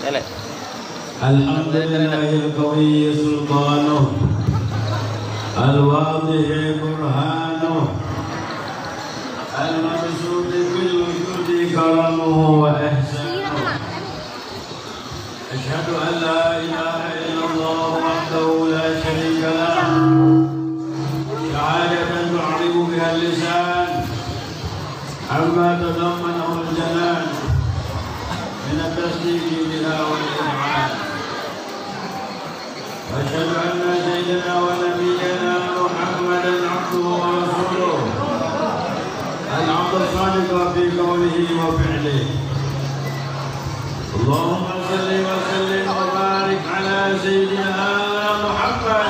الحمد لله القوي سلطانه الواضح برهانه المبسوط بالوجود كرمه وإحسانه أشهد أن لا إله إلا الله وحده لا شريك له شهادة تعرف بها اللسان عما تضمنه الجنان من التصديق بها والإذعان وأشهد أن سيدنا ونبينا محمدا عبده ورسوله العبد الصادق في قوله وفعله اللهم صل وسلم وبارك على سيدنا محمد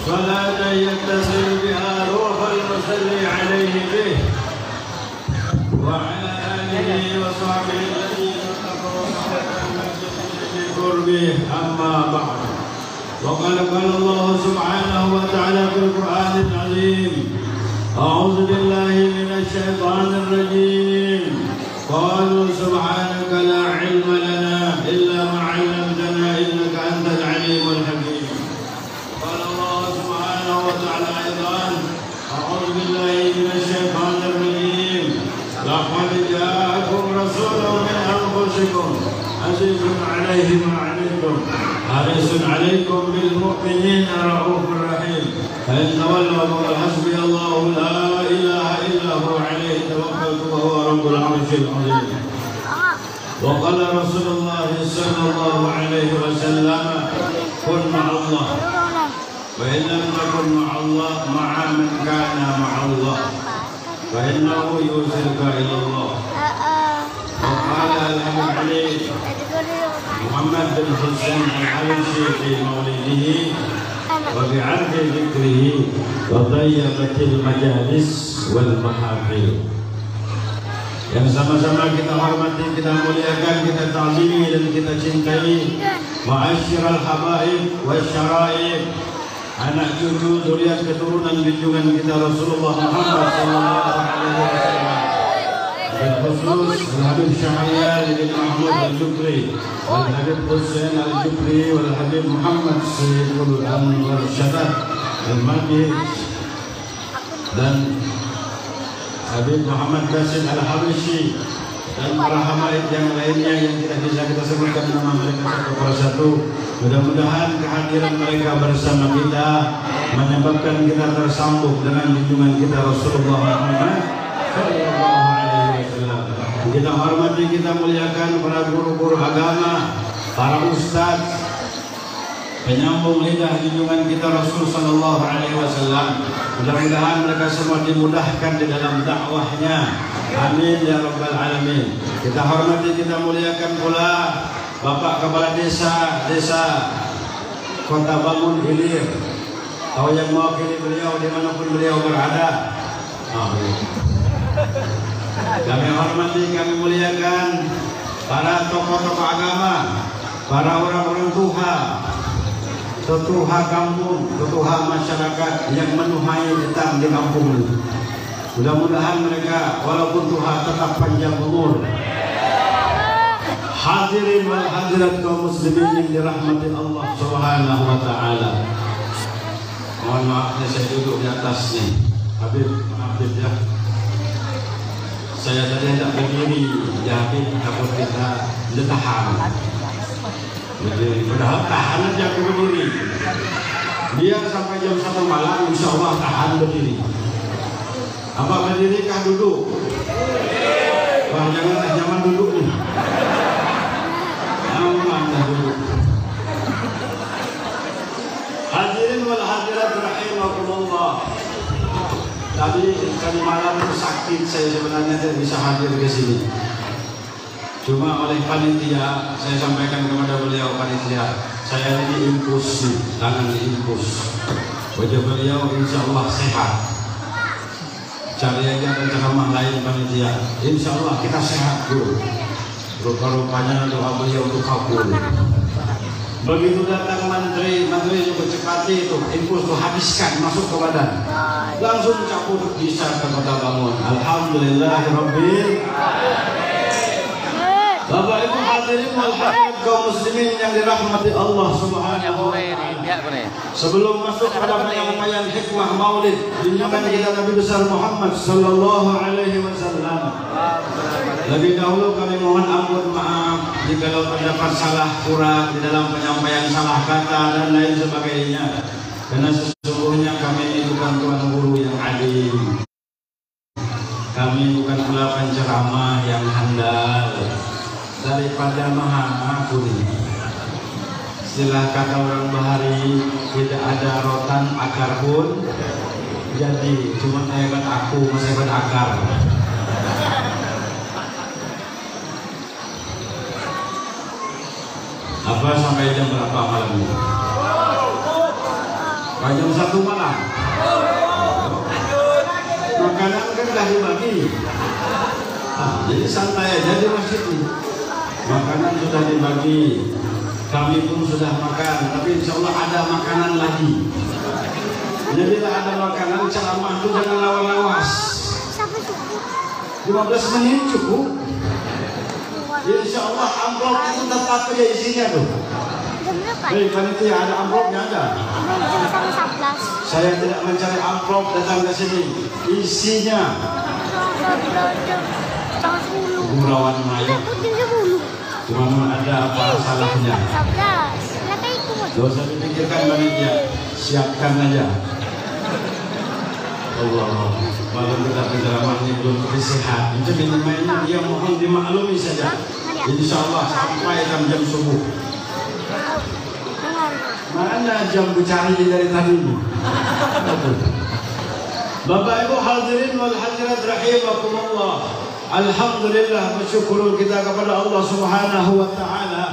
صلاة يتصل بها روح المصلي عليه به وعلى آله وصحبه الذين اتقوا بقربه أما بعد وقال الله سبحانه وتعالى في القرآن العظيم أعوذ بالله من الشيطان الرجيم قالوا سبحانك لا علم لنا إلا ما علمتنا إنك أنت العليم الحكيم قال الله سبحانه وتعالى أيضا أعوذ بالله من الشيطان الرجيم لقد جاءكم رسول من أنفسكم عزيز عليه ما عنتم حريص عليكم بالمؤمنين رؤوف رحيم فإن تولوا فقل حسبي الله لا إله إلا هو عليه توكلت وهو رب العرش العظيم وقال رسول الله صلى الله عليه وسلم كن مع الله وإن لم تكن مع الله مع من كان مع الله فإنه يوصلك إلى الله وقال الحبيب علي محمد بن حسين الحبشي في مولده وبعرض ذكره وطيبت المجالس والمحافل yang sama-sama kita hormati, kita muliakan, kita ta'zimi dan kita cintai ma'asyiral habaib wasyara'ib, anak cucu zuriat keturunan junjungan kita Rasulullah Muhammad sallallahu alaihi wasallam. Khusus Al-Habib Syahrial bin Mahmud Al-Jubri, Al-Habib Hussein Al-Jubri, Al-Habib Muhammad Sayyidul Anwar Syadat Al-Mahdi, dan Habib Muhammad Qasim Al-Habshi, dan para habaib yang lainnya yang tidak bisa kita sebutkan nama mereka satu persatu. Mudah-mudahan kehadiran mereka bersama kita menyebabkan kita tersambung dengan junjungan kita Rasulullah Muhammad sallallahu alaihi wasallam. Kita hormati, kita muliakan para guru-guru agama, para ustadz, penyambung lidah junjungan kita Rasul sallallahu alaihi wasallam. Mudah-mudahan mereka semua dimudahkan di dalam dakwahnya. Amin ya rabbal alamin. Kita hormati, kita muliakan pula Bapak Kepala Desa Kota Bangun Hilir. Tahu yang mewakili beliau dimanapun beliau berada. Kami hormati, kami muliakan para tokoh-tokoh agama, para orang-orang tua, tetuha kampung, tetuha masyarakat yang menuhai hitam di kampung ini. Mudah-mudahan mereka walaupun Tuhan tetap panjang umur. Hadirin wal hadirat kaum muslimin yang dirahmati Allah Subhanahu wa taala. Mohon maaf saya duduk di atas nih. Habib, ya. Saya tadi tidak berdiri, jadi takut kita ditahan. Berdiri, padahal tahan aja aku berdiri. Biar sampai jam 1 malam, insya Allah tahan berdiri. Apa berdiri kah duduk? Wah, jangan duduk nih. Aman dah duduk. Hadirin wal hadirat rahimakumullah. Tadi malam sakit saya sebenarnya tidak bisa hadir ke sini. Cuma oleh panitia saya sampaikan kepada beliau, panitia saya diimpus nih, tangan diimpus. Wajah beliau insya Allah sehat. Cari aja ada ceramah lain panitia. Insya Allah kita sehat dulu. Rupa-rupanya doa beliau itu kabul. Begitu datang menteri juga cepati itu, infus itu habiskan masuk ke badan, langsung cabut bisa ke Kota Bangun. Alhamdulillahirabbil alamin. Hadirin wal hadirat kaum muslimin yang dirahmati Allah Subhanahu wa taala. Sebelum masuk pada penyampaian hikmah Maulid junjungan kita Nabi besar Muhammad sallallahu alaihi wasallam. Lebih dahulu kami mohon ampun maaf jika terdapat salah kurang di dalam penyampaian, salah kata dan lain sebagainya. Karena sesungguhnya kami ini bukan tuan guru yang alim. Kami bukan pula penceramah yang handal daripada maha kuni. Istilah kata orang Bahari, tidak ada rotan akar pun jadi, cuma hebat aku masih berakar. Apa sampai jam berapa malam ini? Jam 1 malam. Makanan kan dah dibagi. Jadi santai aja di masjid ini. Makanan sudah dibagi. Kami pun sudah makan, tapi insya Allah ada makanan lagi. Jadi bila ada makanan, ceramah itu jangan lawas-lawas. 15 menit cukup. Insya Allah amplop itu tetap aja isinya tuh. Hei, panitia ada amplopnya ada? Saya tidak mencari amplop datang ke sini. Isinya gurauan maya. Cuma ada apa salahnya? Gak usah dipikirkan panitia, siapkan aja. Allah, malam kita penceramahnya belum sehat. Itu minimalnya dia mohon dimaklumi saja. Insya Allah sampai jam subuh. Mana jam bercari dari tadi? Bapak Ibu hadirin wal hadirat rahimakumullah. Alhamdulillah, bersyukur kita kepada Allah Subhanahu wa taala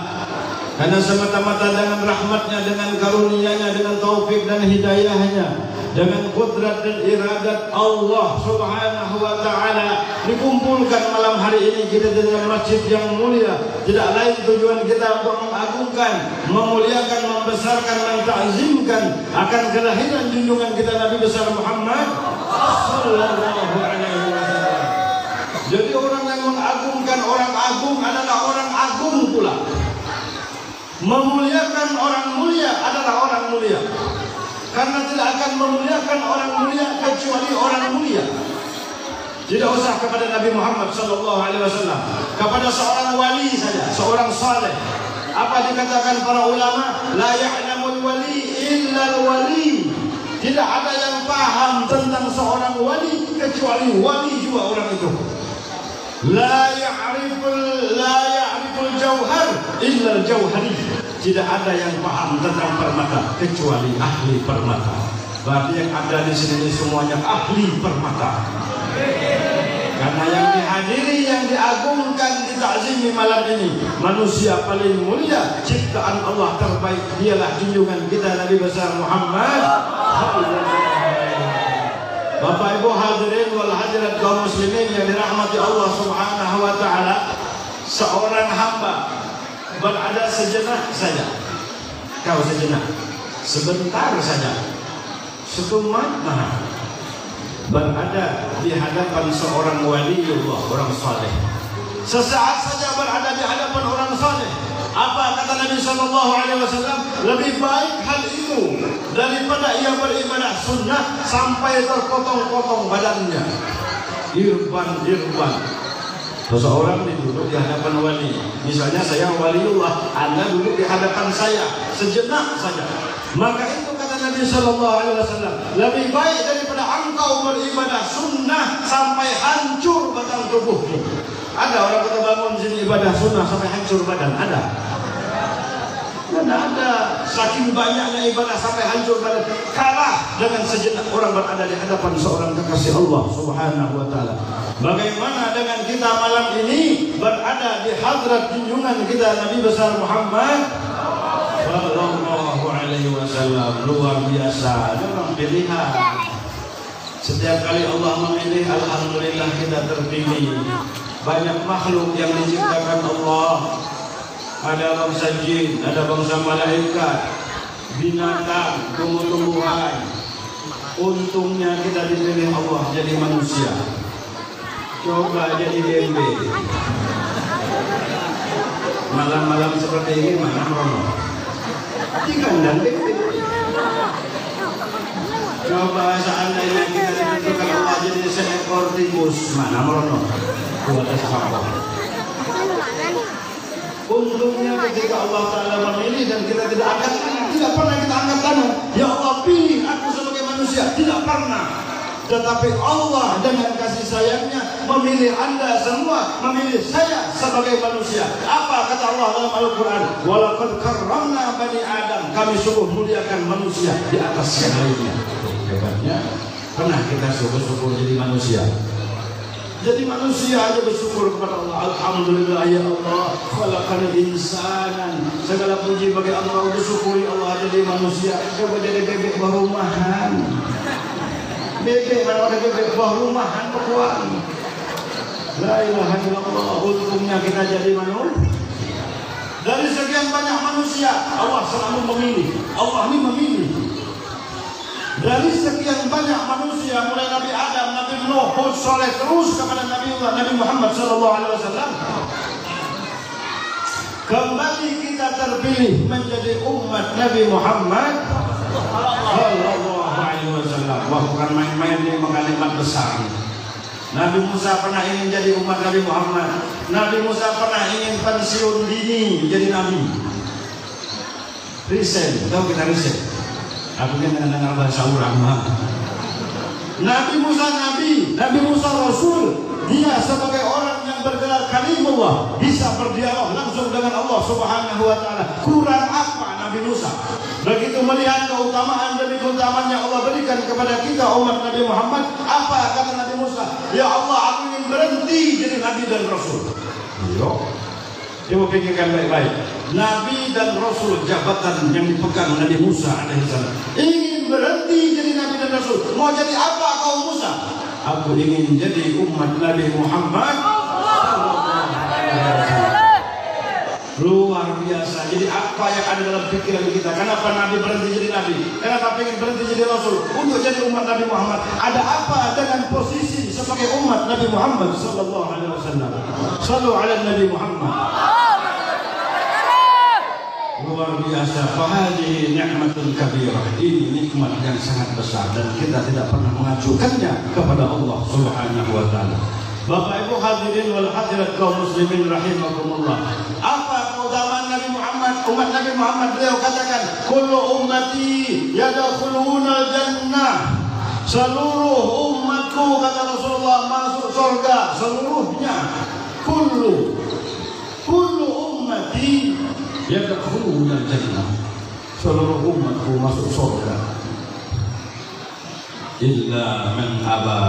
karena semata-mata dengan rahmatnya, dengan karunia-Nya, dengan taufik dan hidayahnya, dengan kudrat dan iradat Allah Subhanahu wa taala dikumpulkan malam hari ini kita di dalam masjid yang mulia. Tidak lain tujuan kita untuk mengagungkan, memuliakan, membesarkan, mentakzimkan akan kelahiran junjungan kita Nabi besar Muhammad sallallahu alaihi wasallam. Jadi orang yang mengagungkan orang agung adalah orang agung pula. Memuliakan orang mulia adalah orang mulia. Karena tidak akan memuliakan orang mulia kecuali orang mulia. Tidak usah kepada Nabi Muhammad sallallahu alaihi wasallam, kepada seorang wali saja, seorang saleh. Apa dikatakan para ulama? La ya'lamul wali illa al-wali. Tidak ada yang paham tentang seorang wali kecuali wali juga orang itu. La ya'riful jauhar illa al-jauhari. Tidak ada yang paham tentang permata kecuali ahli permata. Berarti yang ada di sini semuanya ahli permata. Karena yang dihadiri, yang diagungkan, ditakzimi malam ini manusia paling mulia, ciptaan Allah terbaik, dialah junjungan kita Nabi besar Muhammad. Bapak Ibu hadirin wal hadirat kaum muslimin yang dirahmati Allah Subhanahu wa taala, seorang hamba berada sejenak saja. Kau sejenak, sebentar saja, setumat berada di hadapan seorang waliullah, orang saleh. Sesaat saja berada di hadapan orang saleh. Apa kata Nabi sallallahu alaihi wasallam? Lebih baik hal itu daripada ia beribadah sunnah sampai terpotong-potong badannya. Irban. Seseorang duduk di hadapan wali. Misalnya saya waliullah, Anda duduk di hadapan saya sejenak saja. Maka itu kata Nabi sallallahu alaihi wasallam, lebih baik daripada engkau beribadah sunnah sampai hancur batang tubuhmu. Ada orang kata bangun sini ibadah sunnah sampai hancur badan? Ada? Tidak ada. Saking banyaknya ibadah sampai hancur badan, kalah dengan sejenak orang berada di hadapan seorang kekasih Allah Subhanahu wa taala. Bagaimana dengan kita malam ini berada di hadrat junjungan kita Nabi besar Muhammad sallallahu alaihi wasallam? Luar biasa. Memang pilihan. Setiap kali Allah memilih, alhamdulillah kita terpilih. Banyak makhluk yang diciptakan Allah. Ada bangsa jin, ada bangsa malaikat, binatang, tumbuh-tumbuhan. Untungnya kita dipilih Allah jadi manusia. Coba jadi gembe. malam-malam seperti ini mana merono di kandang gitu. Coba seandainya kita ditentukan Allah jadi seekor tikus, mana merono dua atas kapal. Untungnya ketika Allah Ta'ala memilih dan kita tidak pernah kita angkat tangan, ya Allah pilih aku sebagai manusia, tidak pernah. Tetapi Allah dengan kasih sayangnya memilih Anda semua, memilih saya sebagai manusia. Apa kata Allah dalam Al-Quran? Walaqad karramna bani Adam. Kami sungguh muliakan manusia di atas yang lainnya. Hebatnya, pernah kita syukur jadi manusia. Jadi manusia aja bersyukur kepada Allah. Alhamdulillah ya Allah, khalaqal insanan. Segala puji bagi Allah, bersyukuri Allah jadi manusia. Coba jadi bebek barumahan. Bebek mana ada bebek barumahan pekuan. La ilaha illallah. Untungnya kita jadi manusia. Dari sekian banyak manusia, Allah selalu memilih. Allah ini memilih. Dari sekian banyak manusia, mulai Nabi Adam, Nabi Nuh, Hud, Saleh, terus kepada Nabi Muhammad SAW. Kembali kita terpilih menjadi umat Nabi Muhammad SAW. Wah, bukan main-main ini kalimat besar. Nabi Musa pernah ingin jadi umat Nabi Muhammad. Nabi Musa pernah ingin pensiun dini jadi nabi. Resign, tahu kita resign. Aku kan dengar bahasa orang mah. Nabi Musa nabi, Nabi Musa rasul. Dia sebagai orang yang bergelar kalimullah bisa berdialog langsung dengan Allah Subhanahu wa taala. Kurang apa Nabi Musa? Begitu melihat keutamaan demi keutamaan yang Allah berikan kepada kita umat Nabi Muhammad, apa kata Nabi Musa? Ya Allah, aku ingin berhenti jadi nabi dan rasul. Yo. Coba pikirkan baik-baik. Nabi dan Rasul, jabatan yang dipegang Nabi Musa alaihissalam. Ingin berhenti jadi Nabi dan Rasul. Mau jadi apa kau Musa? Aku ingin jadi umat Nabi Muhammad. Luar biasa. Jadi apa yang ada dalam pikiran kita? Kenapa Nabi berhenti jadi Nabi? Kenapa ingin berhenti jadi Rasul? Untuk jadi umat Nabi Muhammad. Ada apa dengan posisi sebagai umat Nabi Muhammad Sallallahu Alaihi Wasallam? Sallu ala Nabi Muhammad. Luar biasa. Fahadihi ni'matun kabirah. Ini nikmat yang sangat besar dan kita tidak pernah mengajukannya kepada Allah Subhanahu wa taala. Bapak Ibu hadirin wal hadirat kaum muslimin rahimakumullah. Apa keutamaan Nabi Muhammad? Umat Nabi Muhammad, beliau katakan, kullu ummati yadkhuluna jannah. Seluruh umatku, kata Rasulullah, masuk surga seluruhnya. Kullu ummati yadkhuluna jannah. Seluruh umatku masuk surga. Illa man aba,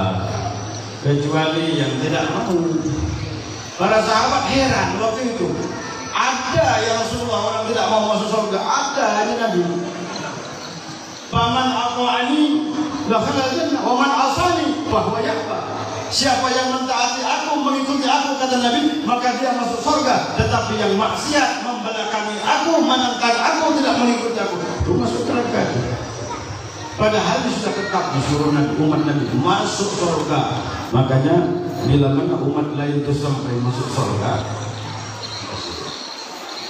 kecuali yang tidak mau. Para sahabat heran waktu itu. Ada ya Rasulullah orang tidak mau masuk surga. Ada ini Nabi. Faman ata'ani dakhala jannah wa man asani fahuwa yahba. Siapa yang mentaati aku, mengikuti aku, kata Nabi, maka dia masuk surga. Tetapi yang maksiat, membelakangi aku, menentang aku, tidak mengikuti aku, itu masuk neraka. Padahal sudah tetap disuruh umat Nabi masuk surga. Makanya bila mana umat lain itu sampai masuk surga,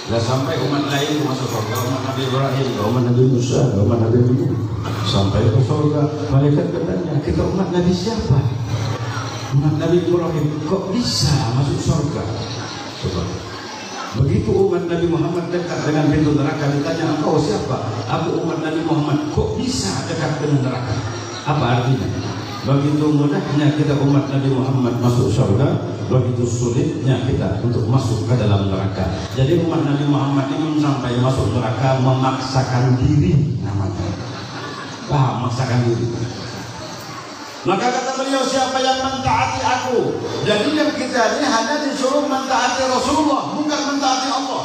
tidak sampai umat lain masuk surga, umat Nabi Ibrahim, umat Nabi Musa, umat Nabi Nuh sampai ke surga. Malaikat bertanya, kita umat Nabi siapa? Umat Nabi Ibrahim, kok bisa masuk surga? Coba. Begitu umat Nabi Muhammad dekat dengan pintu neraka, ditanya, engkau siapa? Aku umat Nabi Muhammad. Kok bisa dekat dengan neraka? Apa artinya? Begitu mudahnya kita umat Nabi Muhammad masuk surga, begitu sulitnya kita untuk masuk ke dalam neraka. Jadi umat Nabi Muhammad ini sampai masuk neraka memaksakan diri namanya. Paham, memaksakan diri. Maka kata beliau, siapa yang mentaati aku? Jadi yang kita ini hanya disuruh mentaati Rasulullah, bukan mentaati Allah.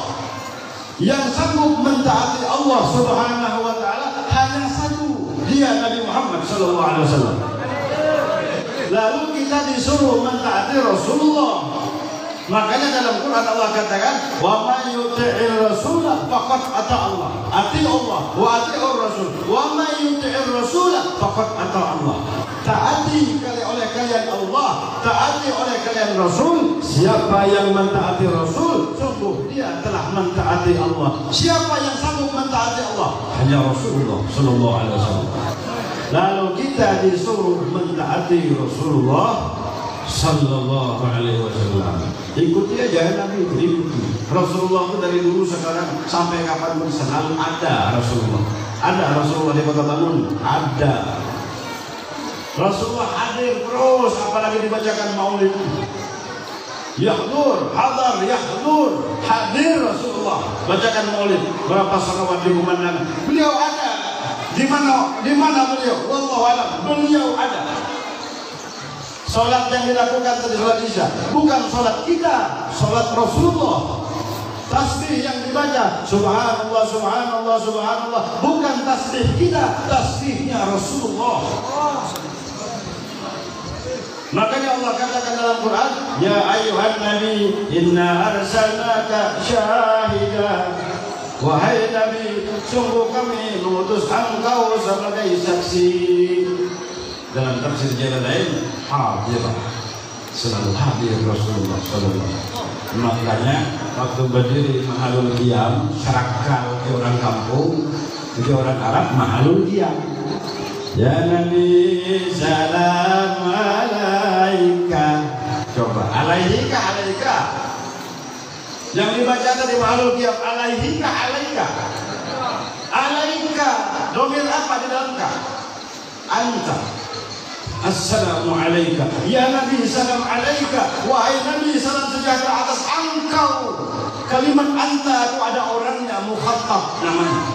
Yang sanggup mentaati Allah Subhanahu wa taala hanya satu, dia Nabi Muhammad sallallahu alaihi wasallam. Lalu kita disuruh mentaati Rasulullah. Makanya dalam Quran Allah katakan, wa may yuti'ir rasul faqad ata Allah. Ati Allah wa ati'ur rasul. Wa may yuti'ir rasul faqad ata Allah. Taati oleh kalian Allah, taati oleh kalian Rasul. Siapa yang mentaati Rasul, sungguh dia telah mentaati Allah. Siapa yang sanggup mentaati Allah? Hanya Rasulullah sallallahu alaihi wasallam. Lalu kita disuruh mentaati Rasulullah sallallahu alaihi wasallam. Ikuti aja Nabi, ikuti. Rasulullah itu dari dulu sekarang sampai kapanpun selalu ada Rasulullah. Ada Rasulullah di kota Tamun, ada. Rasulullah hadir terus, apalagi dibacakan maulid. Yahdur, hadar, yahdur, hadir Rasulullah. Bacakan maulid, berapa salawat dikumandangkan. Beliau ada. Di mana beliau? Wallahu a'lam. Beliau ada. Salat yang dilakukan tadi salat Isya bukan salat kita, salat Rasulullah. Tasbih yang dibaca subhanallah subhanallah subhanallah bukan tasbih kita, tasbihnya Rasulullah. Makanya Allah katakan dalam Quran, ya ayyuhan nabi inna arsalnaka syahida. Wahai Nabi, sungguh kami mengutus engkau sebagai saksi. Dalam tafsir jalan lain, hadir, selalu hadir Rasulullah SAW. Makanya waktu berdiri mahalul diam, sarakal ke orang kampung, ke orang Arab mahalul diam. Ya Nabi salam alaika. Coba alaika alaika. Yang dibaca tadi mahalul diam alaika alaika. Alaika. Domir apa di dalam ka? Anta. Assalamu alaika. Ya Nabi salam alaika. Wahai Nabi salam sejahtera atas engkau. Kalimat anta itu ada orangnya, mukhatab namanya.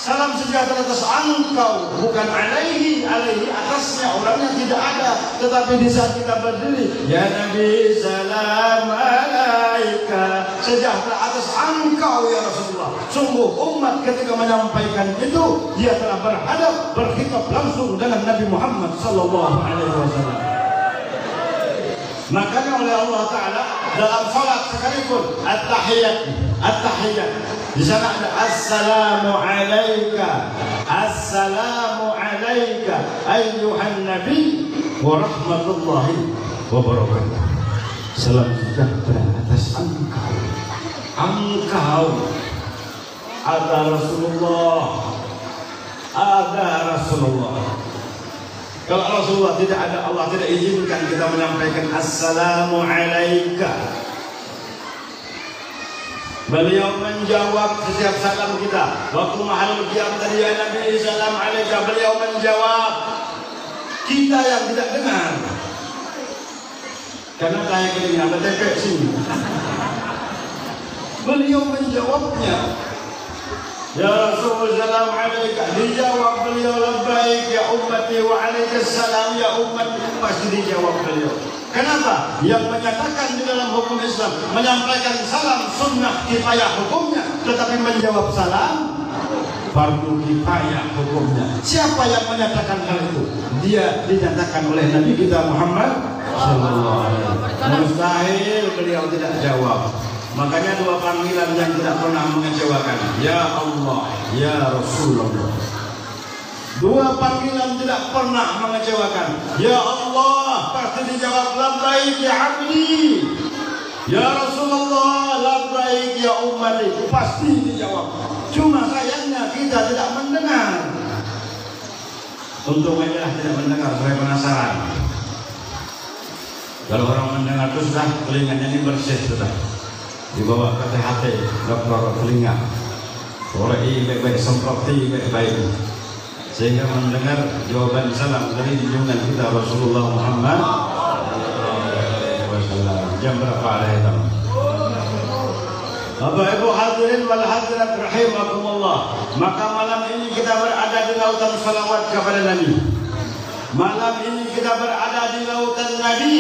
Salam sejahtera atas engkau, bukan alaihi. Alaihi atasnya, orangnya tidak ada. Tetapi di saat kita berdiri, ya Nabi salam alaika, sejahtera atas engkau ya Rasulullah. Sungguh umat ketika menyampaikan itu, dia telah berhadap, berkhitab langsung dengan Nabi Muhammad sallallahu alaihi wasallam. Makanya oleh Allah Ta'ala dalam salat sekalipun at-tahiyat, at-tahiyat di sana ada assalamu alaika, assalamu alaika ayyuhan nabi wa rahmatullahi wa barakatuh. Salam sejahtera atas engkau. Engkau ada Rasulullah, ada Rasulullah. Kalau Rasulullah tidak ada, Allah tidak izinkan kita menyampaikan assalamu alaika. Beliau menjawab setiap salam kita. Waktu mahalul qiyam tadi ya Nabi salam alaika, beliau menjawab. Kita yang tidak dengar. Karena saya kelingan ada tepek sini. Beliau menjawabnya. Ya Rasul salam alaika, dijawab beliau labbaik ya ummati wa alaikas salam ya ummati, pasti dijawab beliau. Kenapa? Yang menyatakan di dalam hukum Islam menyampaikan salam sunnah kifayah hukumnya, tetapi menjawab salam fardu kifayah hukumnya. Siapa yang menyatakan hal itu? Dia dinyatakan oleh Nabi kita Muhammad sallallahu alaihi wasallam. Mustahil beliau tidak jawab. Makanya dua panggilan yang tidak pernah mengecewakan, ya Allah, ya Rasulullah. Dua panggilan tidak pernah mengecewakan. Ya Allah, pasti dijawab labbaik ya abdi. Ya Rasulullah, labbaik ya ummati, pasti dijawab. Cuma sayangnya kita tidak mendengar. Untung aja tidak mendengar, saya penasaran. Kalau orang mendengar itu sudah telinganya ini bersih sudah. Dibawa ke THT, dokter telinga, oleh baik-baik, semproti baik-baik, sehingga mendengar jawaban salam dari junjungan kita Rasulullah Muhammad SAW. Jam berapa ada itu? Bapak Ibu hadirin wal hadirat rahimakumullah. Maka malam ini kita berada di lautan salawat kepada Nabi. Malam ini kita berada di lautan Nabi,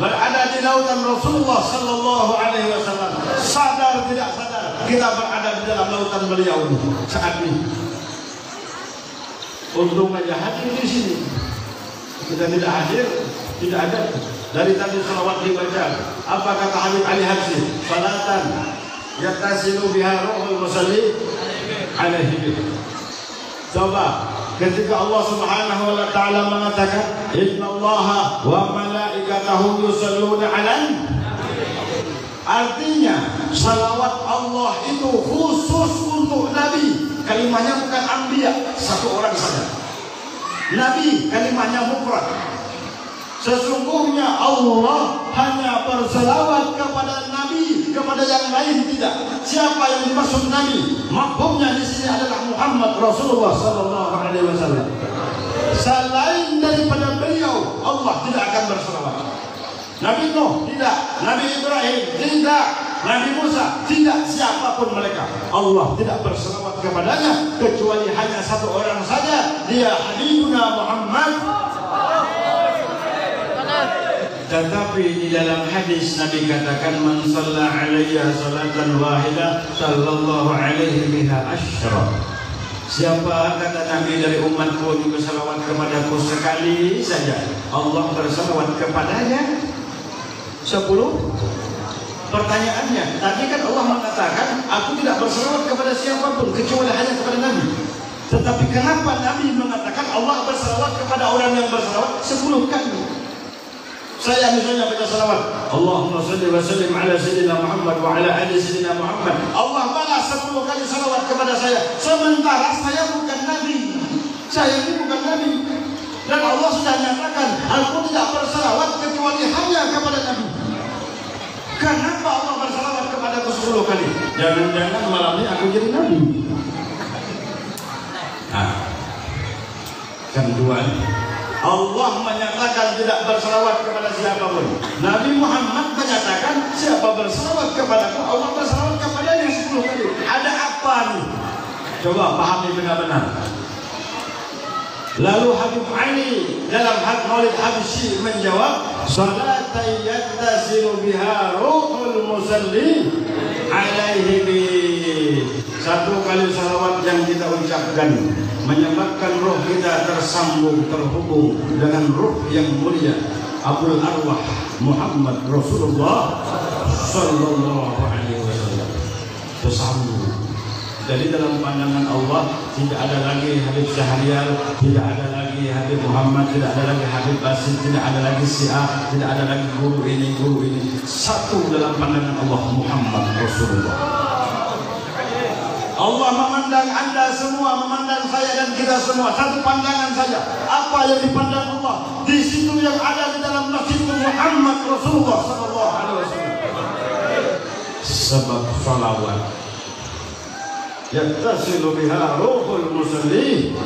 berada di lautan Rasulullah sallallahu alaihi wasallam. Sadar tidak sadar, kita berada di dalam lautan beliau saat ini. Untung aja hadir di sini. Kita tidak hadir, tidak ada. Dari tadi salawat dibaca. Apa kata Habib Ali Habsyi? Salatan yattasilu biha ruhul musalli alaihi. Coba ketika Allah Subhanahu wa taala mengatakan innallaha wa malaikatahu yusalluna 'alan, artinya salawat Allah itu khusus untuk Nabi. Kalimahnya bukan anbiya, satu orang saja. Nabi kalimahnya mufrad. Sesungguhnya Allah hanya berselawat kepada Nabi, kepada yang lain tidak. Siapa yang dimaksud Nabi? Mafhumnya di sini adalah Muhammad Rasulullah sallallahu alaihi wasallam. Selain daripada beliau, Allah tidak akan berselawat. Nabi Nuh tidak, Nabi Ibrahim tidak, Nabi Musa tidak, siapapun mereka, Allah tidak berselawat kepadanya kecuali hanya satu orang saja, dia Habibuna Muhammad. Tetapi di dalam hadis Nabi katakan man shalla alayya salatan wahidah sallallahu alaihi biha asyra. Siapa kata Nabi dari umatku yang bersalawat kepadaku sekali saja, Allah bersalawat kepadanya 10. Pertanyaannya, tadi kan Allah mengatakan aku tidak bersalawat kepada siapapun kecuali hanya kepada Nabi. Tetapi kenapa Nabi mengatakan Allah bersalawat kepada orang yang bersalawat 10 kali? Saya misalnya baca salawat, Allahumma salli wa sallim ala sayyidina Muhammad wa ala ali sayyidina Muhammad. Allah balas 10 kali salawat kepada saya. Sementara saya bukan Nabi. Saya ini bukan Nabi. Dan Allah sudah nyatakan, aku tidak bersalawat kecuali hanya kepada Nabi. Kenapa Allah bersalawat kepadaku 10 kali? Jangan-jangan malam ini aku jadi Nabi. Kedua, Allah menyatakan tidak bersalawat kepada siapapun. Nabi Muhammad menyatakan siapa bersalawat kepadaku, Allah bersalawat kepadanya 10 kali. Ada apa nih? Coba pahami benar-benar. Lalu Habib Ali dalam hak Maulid Habsyi menjawab, salatan yattasilu biha ruhul musalli alaihi bi. Satu kali salawat yang kita ucapkan menyebabkan roh kita tersambung, terhubung dengan roh yang mulia Abdul Arwah Muhammad Rasulullah sallallahu alaihi wasallam. Tersambung. Jadi dalam pandangan Allah tidak ada lagi Habib Syahrial, tidak ada lagi Habib Muhammad, tidak ada lagi Habib Basit, tidak ada lagi Syiah, tidak ada lagi guru ini, guru ini. Satu dalam pandangan Allah, Muhammad Rasulullah. Allah memandang Anda semua, memandang saya dan kita semua satu pandangan saja. Apa yang dipandang Allah? Di situ yang ada di dalam masjid Muhammad Rasulullah sallallahu alaihi wasallam. Sebab salawat yattasilu biha ruhul musalli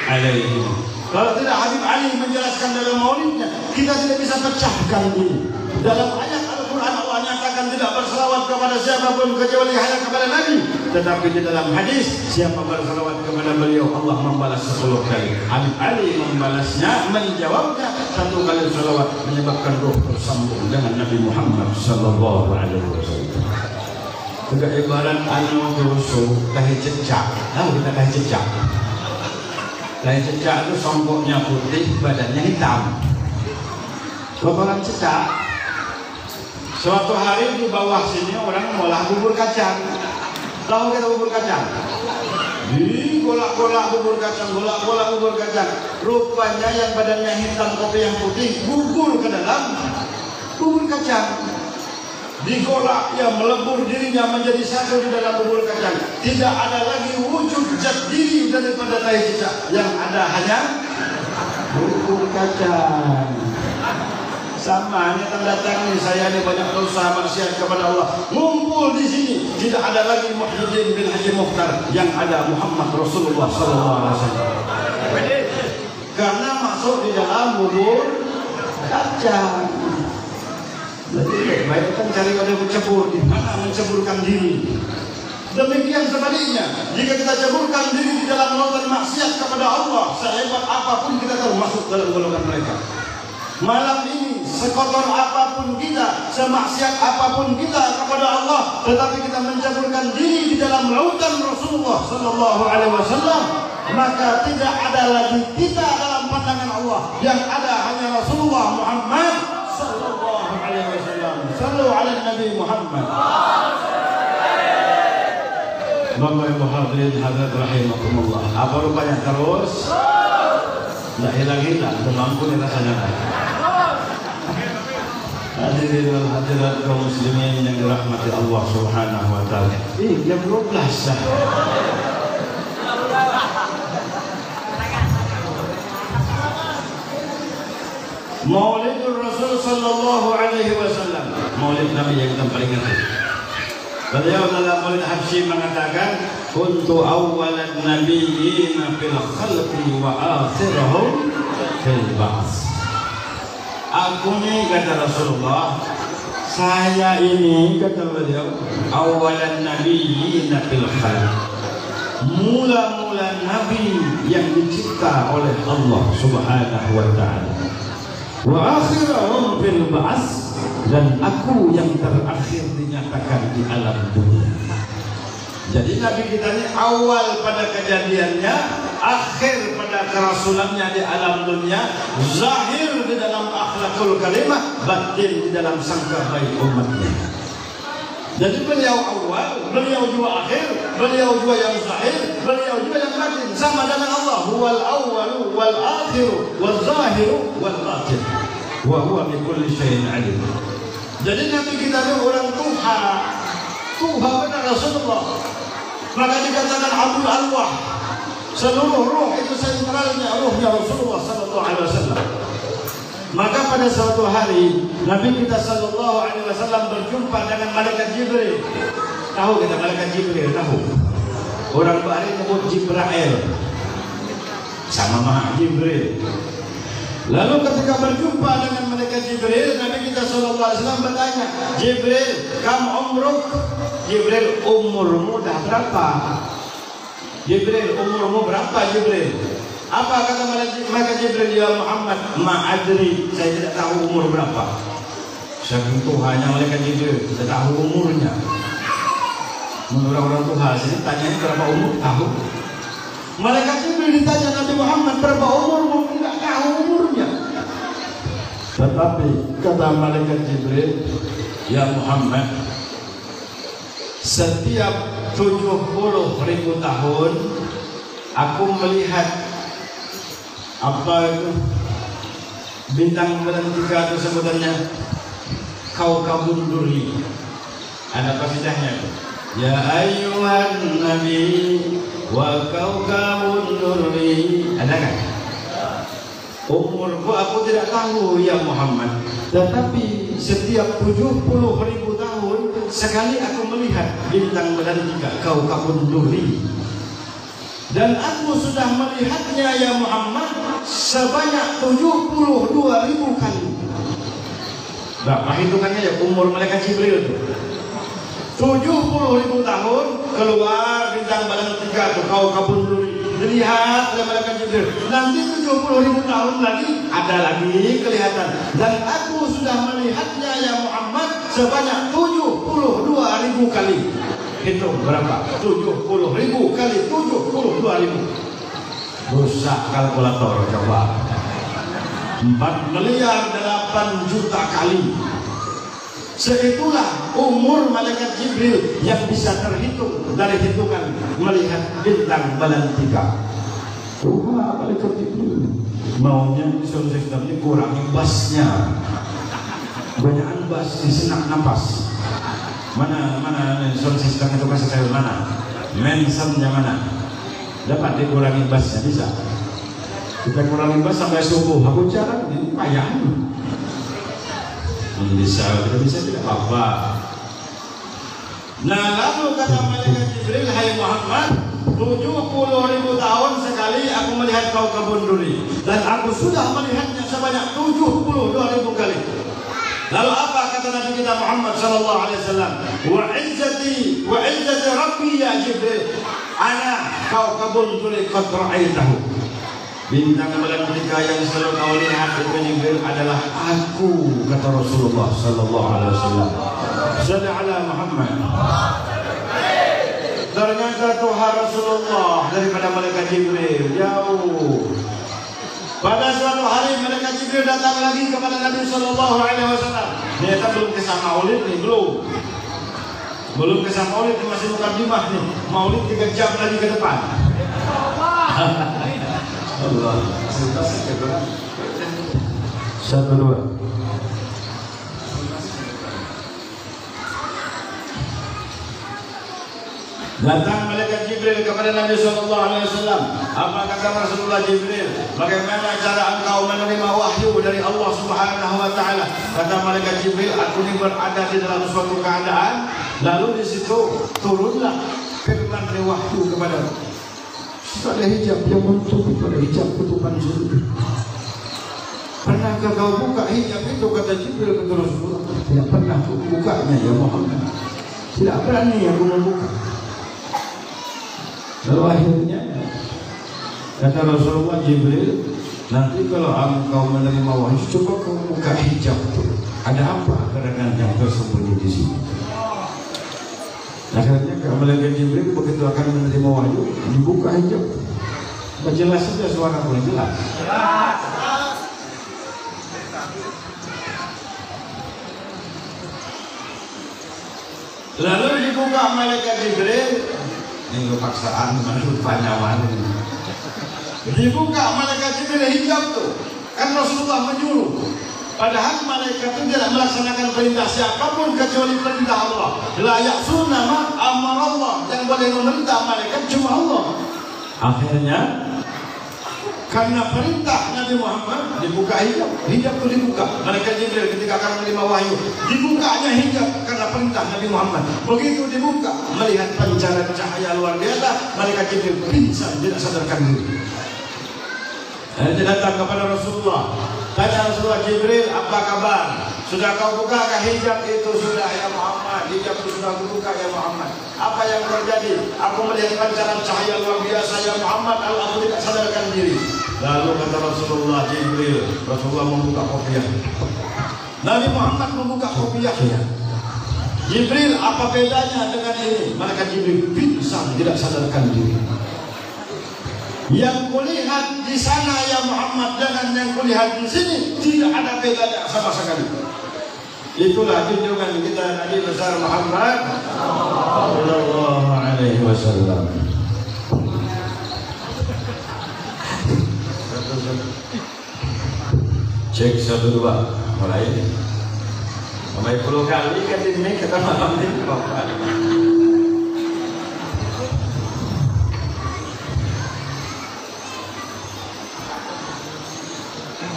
alaihi. Kalau tidak Habib Ali menjelaskan dalam maulidnya, kita tidak bisa pecahkan ini. Dalam ayat Al-Quran Allah nyatakan tidak bersalawat kepada siapapun kecuali hanya kepada Nabi. Tetapi di dalam hadis, siapa bersalawat kepada beliau, Allah membalas 10 kali. Habib Ali membalasnya, menjawabnya 1 kali salawat menyebabkan roh tersambung dengan Nabi Muhammad sallallahu alaihi wasallam. Juga ibarat anu tusuk tahi cecak. Tahu kita tahi cecak? Tahi cecak itu songkoknya putih, badannya hitam. Kotoran cecak. Suatu hari di bawah sini orang ngolah bubur kacang. Tahu kita bubur kacang? Golak-golak bubur kacang, golak-golak bubur kacang. Rupanya yang badannya hitam, kopi yang putih, gugur ke dalam bubur kacang. Digolak, ya melebur dirinya menjadi satu di dalam bubur kacang. Tidak ada lagi wujud zat diri daripada tahi cecak. Yang ada hanya bubur kacang. Sama, ini tanda tangan saya ini banyak dosa maksiat kepada Allah. Ngumpul di sini, tidak ada lagi Muhyiddin bin Haji Mukhtar, yang ada Muhammad Rasulullah SAW. Karena masuk di dalam bubur kacang. Jadi baik kan cari pada mencebur, di mana menceburkan diri. Demikian sebaliknya, jika kita ceburkan diri di dalam lautan maksiat kepada Allah, sehebat apapun kita termasuk dalam golongan mereka. Malam ini, sekotor apapun kita, semaksiat apapun kita kepada Allah, tetapi kita menceburkan diri di dalam lautan Rasulullah sallallahu alaihi wasallam, maka tidak ada lagi kita dalam pandangan Allah. Yang ada hanya Rasulullah Muhammad sallallahu Sallu ala Nabi Muhammad. Bapak Ibu hadirin hadirat rahimakumullah. Apa rupanya terus? Tidak hilang-hilang, mampu rasanya. Hadirin wal hadirat kaum muslimin yang dirahmati Allah Subhanahu wa taala. Jam 12 dah. Maulidur Rasul sallallahu alaihi wasallam. Maulid Nabi yang kita paling ingat. Beliau dalam Maulid Habsyi mengatakan, "Kuntu awwalan nabiyyin fil khalqi wa akhirahum fil ba'ts." Aku ini, kata Rasulullah, saya ini, kata beliau, awalan nabiyyin fil khalq, mula-mula nabi yang dicipta oleh Allah Subhanahu wa taala. Wa akhirahum fil ba'ts, dan aku yang terakhir dinyatakan di alam dunia. Jadi Nabi kita ini awal pada kejadiannya, akhir pada kerasulannya di alam dunia, zahir di dalam akhlakul karimah, batin di dalam sangka baik umatnya. Jadi beliau awal, beliau juga akhir, beliau juga yang zahir, beliau juga yang batin, sama dengan Allah. Huwal awwalu wal akhiru wal zahiru wal batin, wa huwa bi kulli syai'in alim. Jadi Nabi kita ini orang Tuhan benar Rasulullah. Maka dikatakan Abdul Arwah, seluruh ruh itu sentralnya ruhnya Rasulullah sallallahu alaihi wasallam. Maka pada suatu hari Nabi kita sallallahu alaihi wasallam berjumpa dengan malaikat Jibril. Tahu kita malaikat Jibril? Tahu. Orang Bali menyebut Jibril, sama maha Jibril. Lalu ketika berjumpa dengan malaikat Jibril, Nabi kita sallallahu alaihi wasallam bertanya, "Jibril, kam umruk?" Jibril, umurmu dah berapa? Jibril, umurmu berapa Jibril? Apa kata malaikat Jibril? Ya Muhammad, ma'adri, saya tidak tahu umur berapa. Saking Tuhannya malaikat Jibril, tidak tahu umurnya. Menurut orang Tuhan, sini tanya berapa umur, tahu. Malaikat Jibril ditanya Nabi Muhammad, berapa umurmu? Tidak tahu umurnya. Tetapi kata malaikat Jibril, ya Muhammad, setiap 70.000 tahun aku melihat apa itu bintang bulan 3 itu sebutannya Kaukabun Duri. Ada qasidahnya. Ya ayyuhan nabi wa kaukabun duri. Ada kan? Umurku aku tidak tahu ya Muhammad, tetapi setiap 70.000 tahun sekali aku melihat bintang bulan 3 Kaukabun Duri. Dan aku sudah melihatnya ya Muhammad sebanyak 72.000 kali. Berapa hitungannya ya umur malaikat Jibril itu? 70.000 tahun keluar bintang bulan 3 itu Kaukabun Duri. Dilihat oleh malaikat Jibril. Nanti 70.000 tahun lagi ada lagi kelihatan. Dan aku sudah melihatnya ya Muhammad sebanyak 72.000 kali. Hitung berapa? 70.000 kali 72.000. Rusak kalkulator coba. 4.800.000.000 kali. Seitulah umur malaikat Jibril yang bisa terhitung dari hitungan melihat bintang bulan 3. Wah, malaikat Jibril maunya di sound system ini kurangi bassnya, banyakan bass di senak napas. Mana sound system itu kasih tahu mana, mentionnya mana, dapat dikurangi bassnya bisa. Kita kurangi bass sampai subuh, aku jarang ini payah. Bisa, tidak bisa tidak apa-apa. Nah lalu kata malaikat Jibril, hai Muhammad, 70.000 tahun sekali aku melihat Kaukabun Duri, dan aku sudah melihatnya sebanyak 72.000 kali. Lalu apa kata Nabi kita Muhammad sallallahu alaihi wasallam? Wa izzati rabbi ya Jibril, ana Kaukabun Duri qad ra'aitahu. Bintang bulan 3 yang selalu kau lihat itu Jibril adalah aku, kata Rasulullah sallallahu alaihi wasallam. Sallallahu ala Muhammad. Ternyata Tuhan Rasulullah daripada malaikat Jibril jauh. Pada suatu hari malaikat Jibril datang lagi kepada Nabi Sallallahu Alaihi Wasallam. Ternyata belum kisah Maulid nih, belum kisah Maulid, masih mukadimah nih. Maulid 3 jam lagi ke depan. Allah. Satu dua. Datang malaikat Jibril kepada Nabi Sallallahu Alaihi Wasallam. Apa kata Rasulullah Jibril? Bagaimana cara engkau menerima wahyu dari Allah Subhanahu Wa Taala? Kata malaikat Jibril, aku ini berada di dalam suatu keadaan, lalu di situ turunlah firman dari wahyu kepada. Ada hijab yang menutupi pada hijab kutuban surga. Pernahkah kau buka hijab itu? Kata Jibril kepada Rasulullah. Tidak pernah aku bukanya ya Muhammad. Tidak berani aku membuka. Lalu akhirnya kata Rasulullah Jibril, nanti kalau engkau menerima wahyu, coba kau buka hijab itu. Ada apa gerangan yang tersembunyi di sini? Akhirnya malaikat Jibril begitu akan menerima wahyu, dibuka hijab. Jelas saja suara pun jelas. Lalu dibuka malaikat Jibril. Ini paksaan mana rupanya mana. Dibuka malaikat Jibril hijab tuh. Kan Rasulullah menyuruh. Padahal malaikat itu tidak melaksanakan perintah siapapun kecuali perintah Allah. La ya'suna ma amara Allah. Yang boleh memerintah malaikat cuma Allah. Akhirnya karena perintah Nabi Muhammad dibuka hijab. Hijab itu dibuka. Malaikat Jibril ketika akan menerima wahyu, dibukanya hijab karena perintah Nabi Muhammad. Begitu dibuka, melihat pancaran cahaya luar biasa, malaikat Jibril pingsan, tidak sadarkan diri. Dia datang kepada Rasulullah. Tanya Rasulullah, Jibril, apa kabar? Sudah kau buka hijab itu? Sudah ya Muhammad. Hijab itu sudah kubuka ya Muhammad. Apa yang terjadi? Aku melihat pancaran cahaya luar biasa ya Muhammad. Aku tidak sadarkan diri. Lalu kata Rasulullah, Jibril, Rasulullah membuka kopiah. Nabi Muhammad membuka kopiahnya. Jibril, apa bedanya dengan ini? Malaikat Jibril pingsan, tidak sadarkan diri. Yang kulihat di sana ya Muhammad dengan yang kulihat di sini tidak ada bedanya sama sekali. Itulah junjungan kita Nabi besar Muhammad sallallahu alaihi wasallam. Cek 1 2 mulai. Sampai 10 kali kan ini kita malam ini Bapak.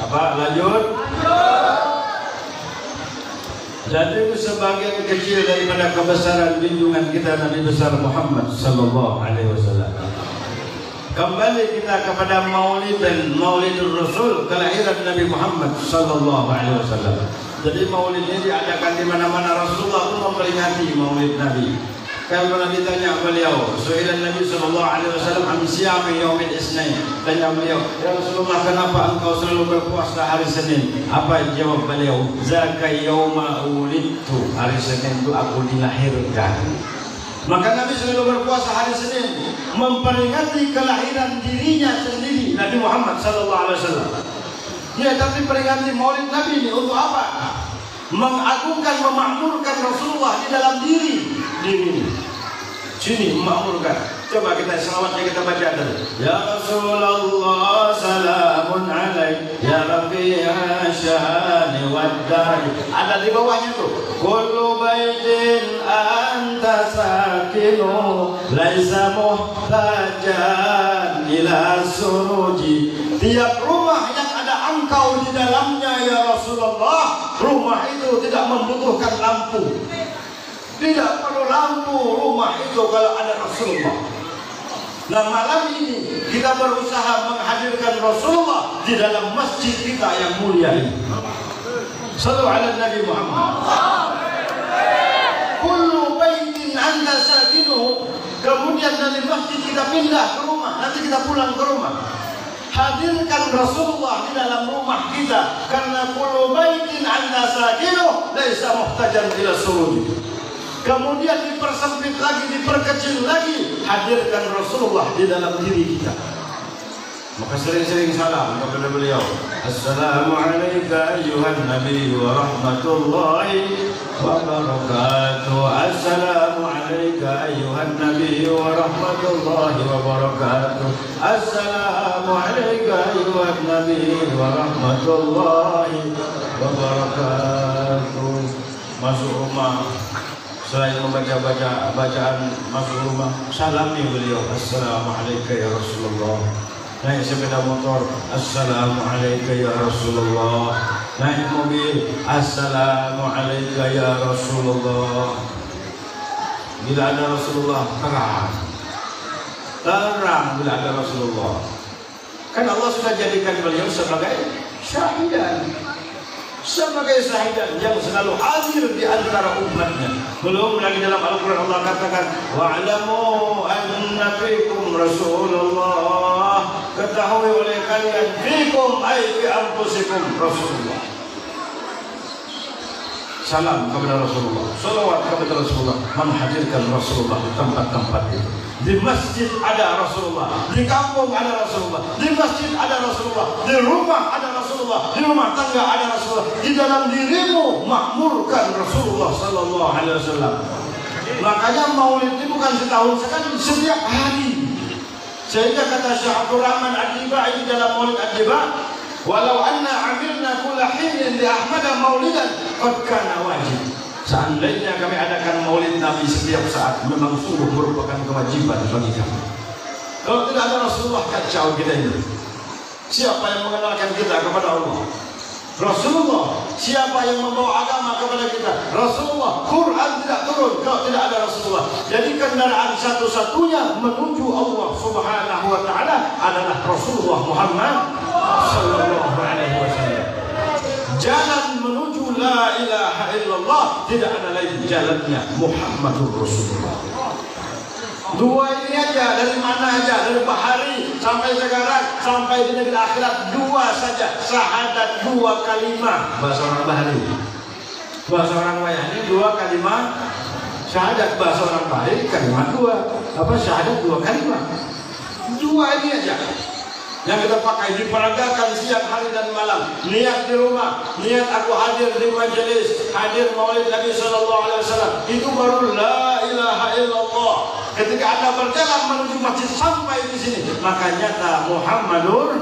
Apa lanjut? Jadi itu sebagian kecil daripada kebesaran junjungan kita Nabi besar Muhammad sallallahu alaihi wasallam. Kembali kita kepada Maulid dan Maulidul Rasul, kelahiran Nabi Muhammad sallallahu alaihi wasallam. Jadi Maulid ini diadakan di mana-mana. Rasulullah itu memperingati Maulid Nabi. Kalau Nabi tanya beliau, Su'ilan Nabi sallallahu alaihi wasallam an siyami yaumil isnain. Tanya beliau, ya Rasulullah, kenapa engkau selalu berpuasa hari Senin? Apa jawab beliau? Zaka yauma ulidtu. Hari Senin itu aku dilahirkan. Maka Nabi selalu berpuasa hari Senin, memperingati kelahiran dirinya sendiri, Nabi Muhammad sallallahu alaihi wasallam. Ya, tapi peringati Maulid Nabi ini untuk apa? Mengagungkan, memakmurkan Rasulullah di dalam diri sini memakmurkan. Coba kita selawatnya kita baca dulu. Ya Rasulullah salamun alaik ya rafi'a syani waddari. Ada di bawahnya tuh. Kullu baitin anta sakinu laisa muhtajan ila suruji. Tiap rumah yang ada engkau di dalamnya ya Rasulullah, rumah itu tidak membutuhkan lampu. Tidak perlu lampu rumah itu kalau ada Rasulullah. Nah, malam ini kita berusaha menghadirkan Rasulullah di dalam masjid kita yang mulia ini. Sallu ala Nabi Muhammad. Kullu baitin anta sakinuhu. Kemudian dari masjid kita pindah ke rumah. Nanti kita pulang ke rumah. Hadirkan Rasulullah di dalam rumah kita, karena kullu baitin anta sakinuhu laisa muhtajan ila sururi. Kemudian dipersempit lagi, diperkecil lagi, hadirkan Rasulullah di dalam diri kita. Maka sering-sering salam kepada beliau. Assalamualaikum ayuhan Nabi wa rahmatullahi wa barakatuh. Assalamualaikum ayuhan Nabi wa rahmatullahi wa barakatuh. Assalamualaikum ayuhan Nabi wa rahmatullahi wa barakatuh. Masuk rumah, selain membaca bacaan masuk rumah, salami beliau. Assalamualaikum ya Rasulullah. Naik sepeda motor, Assalamualaikum ya Rasulullah. Naik mobil, Assalamualaikum ya Rasulullah. Bila ada Rasulullah, terang bila ada Rasulullah. Kan Allah sudah jadikan beliau sebagai syahidan, sebagai syahidan yang selalu hadir di antara umatnya. Belum lagi dalam Al-Quran Allah katakan, wa'lamu anna fikum Rasulullah, ketahui oleh kalian, fikum ay fi anfusikum Rasulullah. Salam kepada Rasulullah, salawat kepada Rasulullah, menghadirkan Rasulullah di tempat-tempat itu. Di masjid ada Rasulullah, di kampung ada Rasulullah, di masjid ada Rasulullah, di rumah ada Rasulullah, di rumah tangga ada Rasulullah, di dalam dirimu makmurkan Rasulullah sallallahu alaihi wasallam. Makanya maulid itu bukan setahun sekali, setiap hari. Sehingga kata Syekh Abdul Rahman Ad-Dibai di dalam Maulid Ad-Dibai, walau anna amilna kulla hinin li Ahmada maulidan qad kana wajib. Seandainya kami adakan maulid Nabi setiap saat, memang sungguh merupakan kewajiban bagi kami. Kalau tidak ada Rasulullah, kacau kita ini. Siapa yang mengenalkan kita kepada Allah? Rasulullah. Siapa yang membawa agama kepada kita? Rasulullah. Quran tidak turun kalau tidak ada Rasulullah. Jadi kendaraan satu-satunya menuju Allah Subhanahu wa taala adalah Rasulullah Muhammad sallallahu alaihi wasallam. Jalan menuju la ilaha illallah tidak ada lain jalannya, Muhammadur Rasulullah. Dua ini aja, dari mana aja, dari bahari sampai sekarang, sampai di negeri akhirat, dua saja, syahadat, dua kalimat. Bahasa orang bahari, bahasa orang wayang ini dua kalimat syahadat. Bahasa orang bahari kalimat dua, apa syahadat dua kalimat. Dua ini aja yang kita pakai, diperagakan siang hari dan malam. Niat di rumah, niat aku hadir di majelis, hadir maulid Nabi sallallahu alaihi wasallam, itu baru la ilaha illallah. Ketika Anda berjalan menuju masjid sampai di sini, maka nyata Muhammadur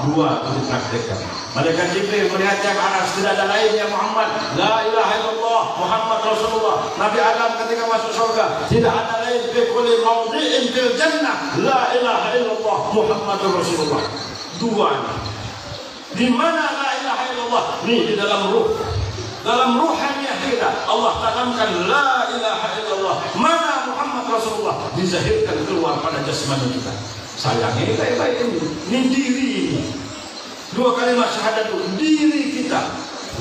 dua itu dipraktikkan. Malaikat Jibril melihat yang aras, tidak ada lain ya Muhammad, la ilaha illallah Muhammad Rasulullah. Nabi Adam ketika masuk surga, tidak ada lain fi kulli mawdi'in fil jannah la ilaha illallah Muhammadur Rasulullah. Dua. Di mana la ilaha illallah? Nih di dalam ruh. Dalam ruhaniyah kita Allah tanamkan la ilaha illallah. Mana Muhammad Rasulullah? Dizahirkan keluar pada jasmani kita. Sayangi baik-baik ini diri. Dua kalimat syahadat itu diri kita.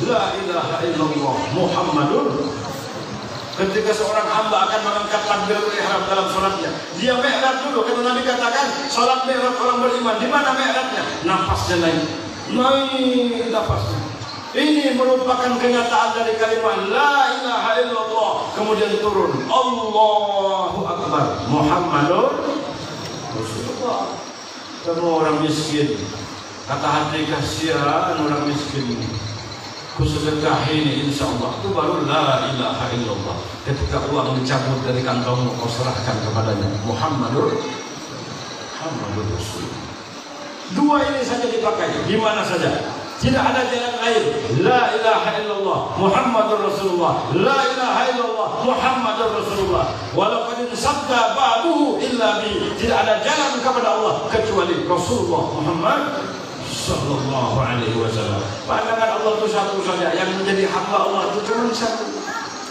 La ilaha illallah Muhammadur. Ketika seorang hamba akan mengangkat takbiratul ihram dalam salatnya, dia mi'raj dulu. Kata Nabi katakan, salat mi'raj orang beriman. Di mana mi'rajnya? Nafasnya naik. Naik nafasnya. Ini merupakan kenyataan dari kalimat la ilaha illallah. Kemudian turun Allahu Akbar Muhammadur Rasulullah. Kamu orang miskin, kata hati kasihan orang miskin ini, kusedekah ini insya Allah, itu baru la ilaha illallah. Ketika uang dicabut dari kantongmu, kau serahkan kepadanya Muhammadur Rasulullah. Dua ini saja dipakai di mana saja. Tidak ada jalan lain. La ilaha illallah Muhammadur Rasulullah. La ilaha illallah Muhammadur Rasulullah. Walaupun sabda ba'duhu illa bi. Tidak ada jalan kepada Allah kecuali Rasulullah Muhammad sallallahu alaihi wasallam. Pandangan Allah itu satu saja, yang menjadi hamba Allah itu cuma satu.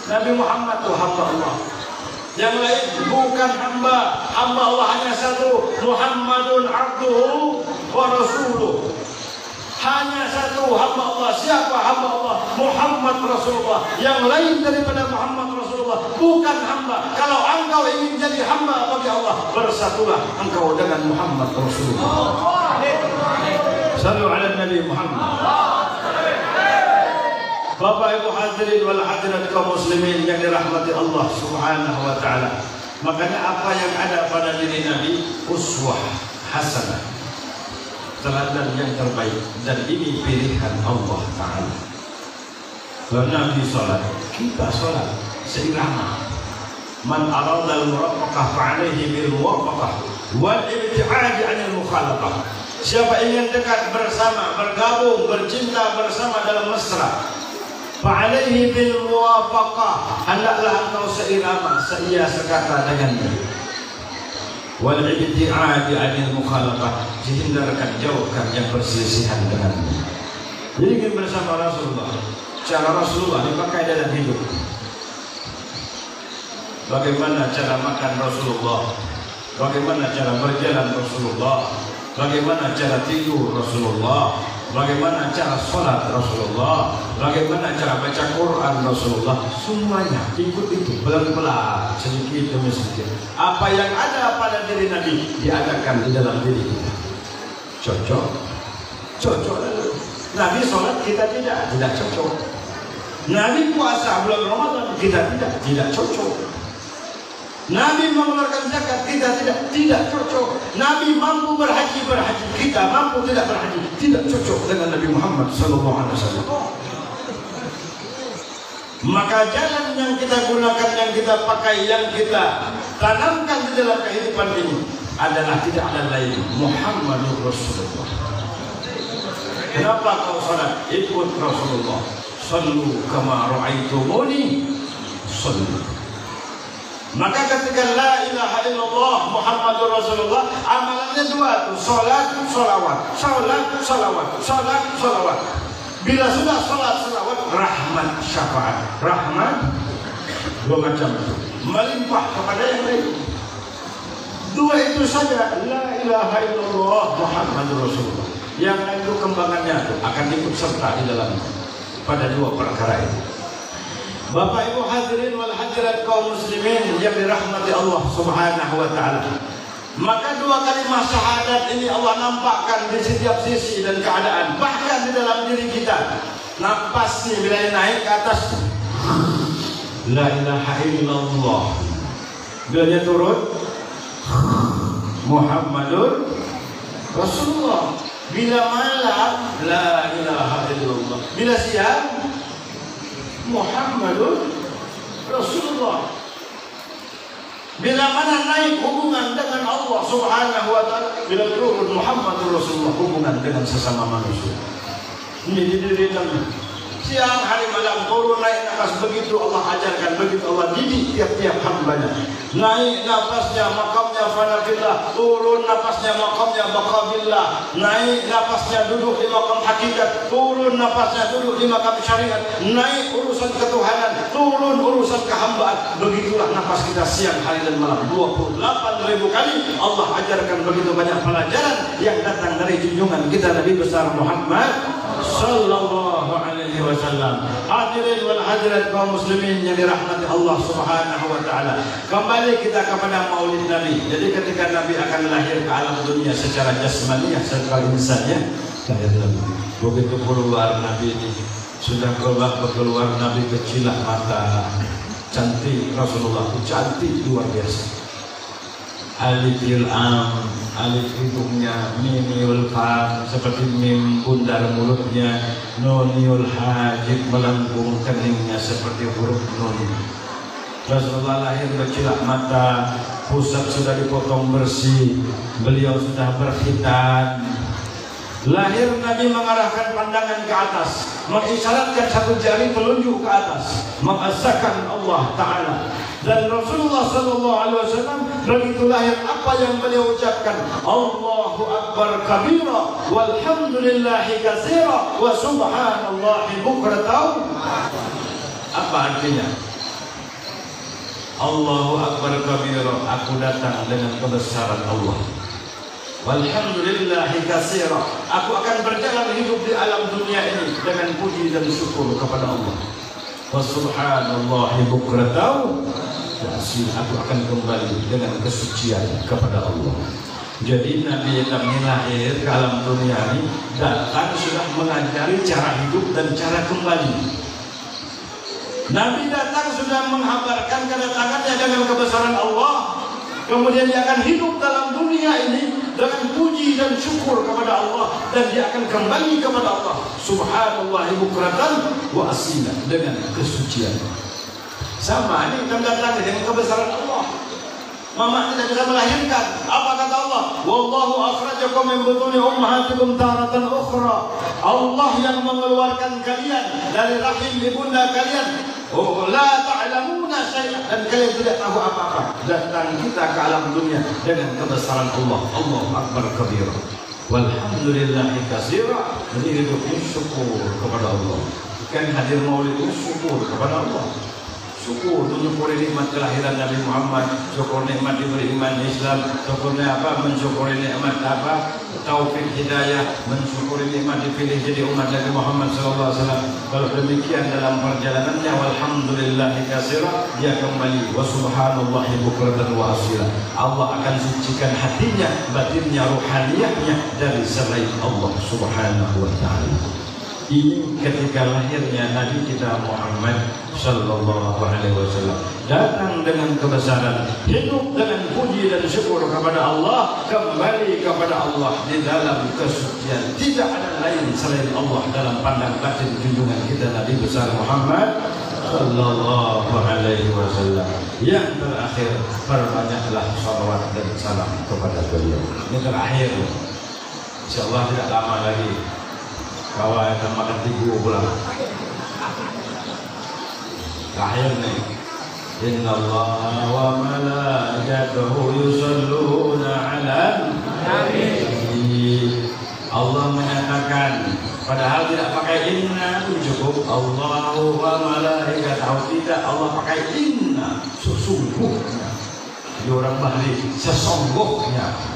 Nabi Muhammad itu hamba Allah. Yang lain bukan hamba. Hamba Allah hanya satu, Muhammadun abduhu wa rasuluh. Hanya satu hamba Allah. Siapa hamba Allah? Muhammad Rasulullah. Yang lain daripada Muhammad Rasulullah bukan hamba. Kalau engkau ingin jadi hamba bagi Allah, bersatulah engkau dengan Muhammad Rasulullah. Sallu ala Nabi Muhammad. Bapak Ibu hadirin wal hadirat kaum muslimin yang dirahmati Allah Subhanahu wa taala. Makanya apa yang ada pada diri Nabi uswah hasanah. teladan yang terbaik, dan ini pilihan Allah Ta'ala. Nabi sholat, kita sholat seirama. Man arada al-murafaqah fa'alaihi bil-muwafaqah wal-ibti'adi 'anil mukhalafah. Siapa ingin dekat bersama, bergabung, bercinta bersama dalam mesra, fa'alaihi bil-muwafaqah, hendaklah engkau seirama, seia sekata dengannya. Wal-ibti'adi 'anil mukhalafah, dihindarkan, jauhkan yang perselisihan dengannya. Jadi ingin bersama Rasulullah, cara Rasulullah dipakai dalam hidup. Bagaimana cara makan Rasulullah, bagaimana cara berjalan Rasulullah, bagaimana cara tidur Rasulullah, bagaimana cara sholat Rasulullah, bagaimana cara baca Quran Rasulullah. Semuanya ikut itu pelan-pelan, sedikit demi sedikit. Apa yang ada pada diri Nabi diadakan di dalam diri kita. Cocok, cocok. Nabi sholat, kita tidak cocok. Nabi puasa bulan Ramadan, kita tidak cocok. Nabi mengeluarkan zakat, kita tidak cocok. Nabi mampu berhaji, kita mampu tidak berhaji, tidak cocok dengan Nabi Muhammad SAW. Maka jalan yang kita gunakan, yang kita pakai, yang kita tanamkan di dalam kehidupan ini adalah tidak ada lain, Muhammadur Rasulullah. Kenapa kau salat? Ikut Rasulullah. Sallu kama ra'aitumuni sallu. Maka ketika la ilaha illallah Muhammadur Rasulullah, amalannya dua tuh, salat, salawat, salat, salawat, salat, salawat. Bila sudah salat, salawat, rahmat, syafaat. Rahmat dua macam itu, melimpah kepada yang lain. Dua itu saja, la ilaha illallah Muhammadur Rasulullah. Yang lain itu kembangannya itu akan ikut serta di dalam pada dua perkara itu. Bapak Ibu hadirin wal hadirat kaum muslimin yang dirahmati Allah Subhanahu wa taala. Maka dua kalimat syahadat ini Allah nampakkan di setiap sisi dan keadaan, bahkan di dalam diri kita. Napas nih bila naik ke atas, la ilaha illallah. Bila dia turun, Muhammadur Rasulullah. Bila malam, la ilaha illallah. Bila siang, Muhammadur Rasulullah. Bila mana naik hubungan dengan Allah Subhanahu wa taala, bila turun Muhammadur Rasulullah, hubungan dengan sesama manusia. Ini diri kami. Siang hari malam turun naik nafas, begitu Allah ajarkan, begitu Allah didik tiap-tiap hambanya. Naik nafasnya makamnya fanafillah, turun nafasnya makamnya baqabillah. Naik nafasnya duduk di makam hakikat, turun nafasnya duduk di makam syariat. Naik urusan ketuhanan, turun urusan kehambaan. Begitulah nafas kita siang hari dan malam, 28.000 kali Allah ajarkan begitu banyak pelajaran yang datang dari junjungan kita Nabi besar Muhammad sallallahu alaihi wasallam. Hadirin wal hadirat kaum muslimin yang dirahmati Allah Subhanahu wa taala. Kembali kita kepada Maulid Nabi. Jadi ketika Nabi akan lahir ke alam dunia secara jasmaniah, secara insannya, lahir Nabi. Begitu keluar Nabi ini, sudah keluar Nabi kecil mata, cantik Rasulullah, cantik luar biasa. Alifil am, alif hidungnya, mimiul fam seperti mim bundar mulutnya, nuniul hajib melengkung keningnya seperti huruf nun. Rasulullah lahir bercilak mata, pusat sudah dipotong bersih, beliau sudah berkhitan. Lahir Nabi mengarahkan pandangan ke atas, mengisyaratkan satu jari telunjuk ke atas, mengasakan Allah Ta'ala. Dan Rasulullah SAW begitu lahir, apa yang beliau ucapkan? Allahu Akbar kabira, walhamdulillahi katsira, wa subhanallahi bukratan. Apa artinya? Allahu Akbar kabira, aku datang dengan kebesaran Allah. Walhamdulillahi katsira, aku akan berjalan hidup di alam dunia ini dengan puji dan syukur kepada Allah. Wa subhanallahi bukratan, aku akan kembali dengan kesucian kepada Allah. Jadi Nabi yang lahir ke alam dunia ini datang sudah mengajari cara hidup dan cara kembali. Nabi datang sudah menghabarkan kedatangannya dengan kebesaran Allah. Kemudian dia akan hidup dalam dunia ini dengan puji dan syukur kepada Allah, dan dia akan kembali kepada Allah subhanallah bukratan wa asila, dengan kesucian. Sama ini tanda-tanda dengan kebesaran Allah. Mama tidak bisa melahirkan. Apa kata Allah? Wallahu akhrajakum min butuni ummahatikum taratan ukhra. Allah yang mengeluarkan kalian dari rahim ibunda kalian. Oh, la ta'lamuna syai'an, dan kalian tidak tahu apa-apa. Datang kita ke alam dunia dengan kebesaran Allah. Allahu akbar kabira. Walhamdulillahi katsira. Jadi hidup ini syukur kepada Allah. Kan hadir maulid itu syukur kepada Allah. Syukur, mensyukuri nikmat kelahiran Nabi Muhammad, syukur nikmat diberi iman Islam, syukurnya apa? Mensyukuri nikmat apa? Taufik hidayah, mensyukuri nikmat dipilih jadi umat Nabi Muhammad SAW. Kalau demikian dalam perjalanannya, walhamdulillahi katsira, dia kembali wa subhanallahi bukratan wa asila. Allah akan sucikan hatinya, batinnya, ruhaniyahnya dari selain Allah subhanahu wa ta'ala. Ini ketika lahirnya Nabi kita Muhammad sallallahu alaihi wasallam, datang dengan kebesaran, hidup dengan puji dan syukur kepada Allah, kembali kepada Allah di dalam kesucian. Tidak ada lain selain Allah dalam pandang batin junjungan kita Nabi besar Muhammad sallallahu alaihi wasallam. Yang terakhir, perbanyaklah salawat dan salam kepada beliau. Ini terakhir, insyaallah tidak lama lagi bahwa akan makan tigu pulang. Terakhir nih, Inna Allah wa malaikatahu yusalluna ala nabi. Allah menyatakan, padahal tidak pakai inna itu cukup. Allahu wa malaikatahu, tidak Allah pakai inna, sesungguhnya. Jadi orang Bali, sesungguhnya.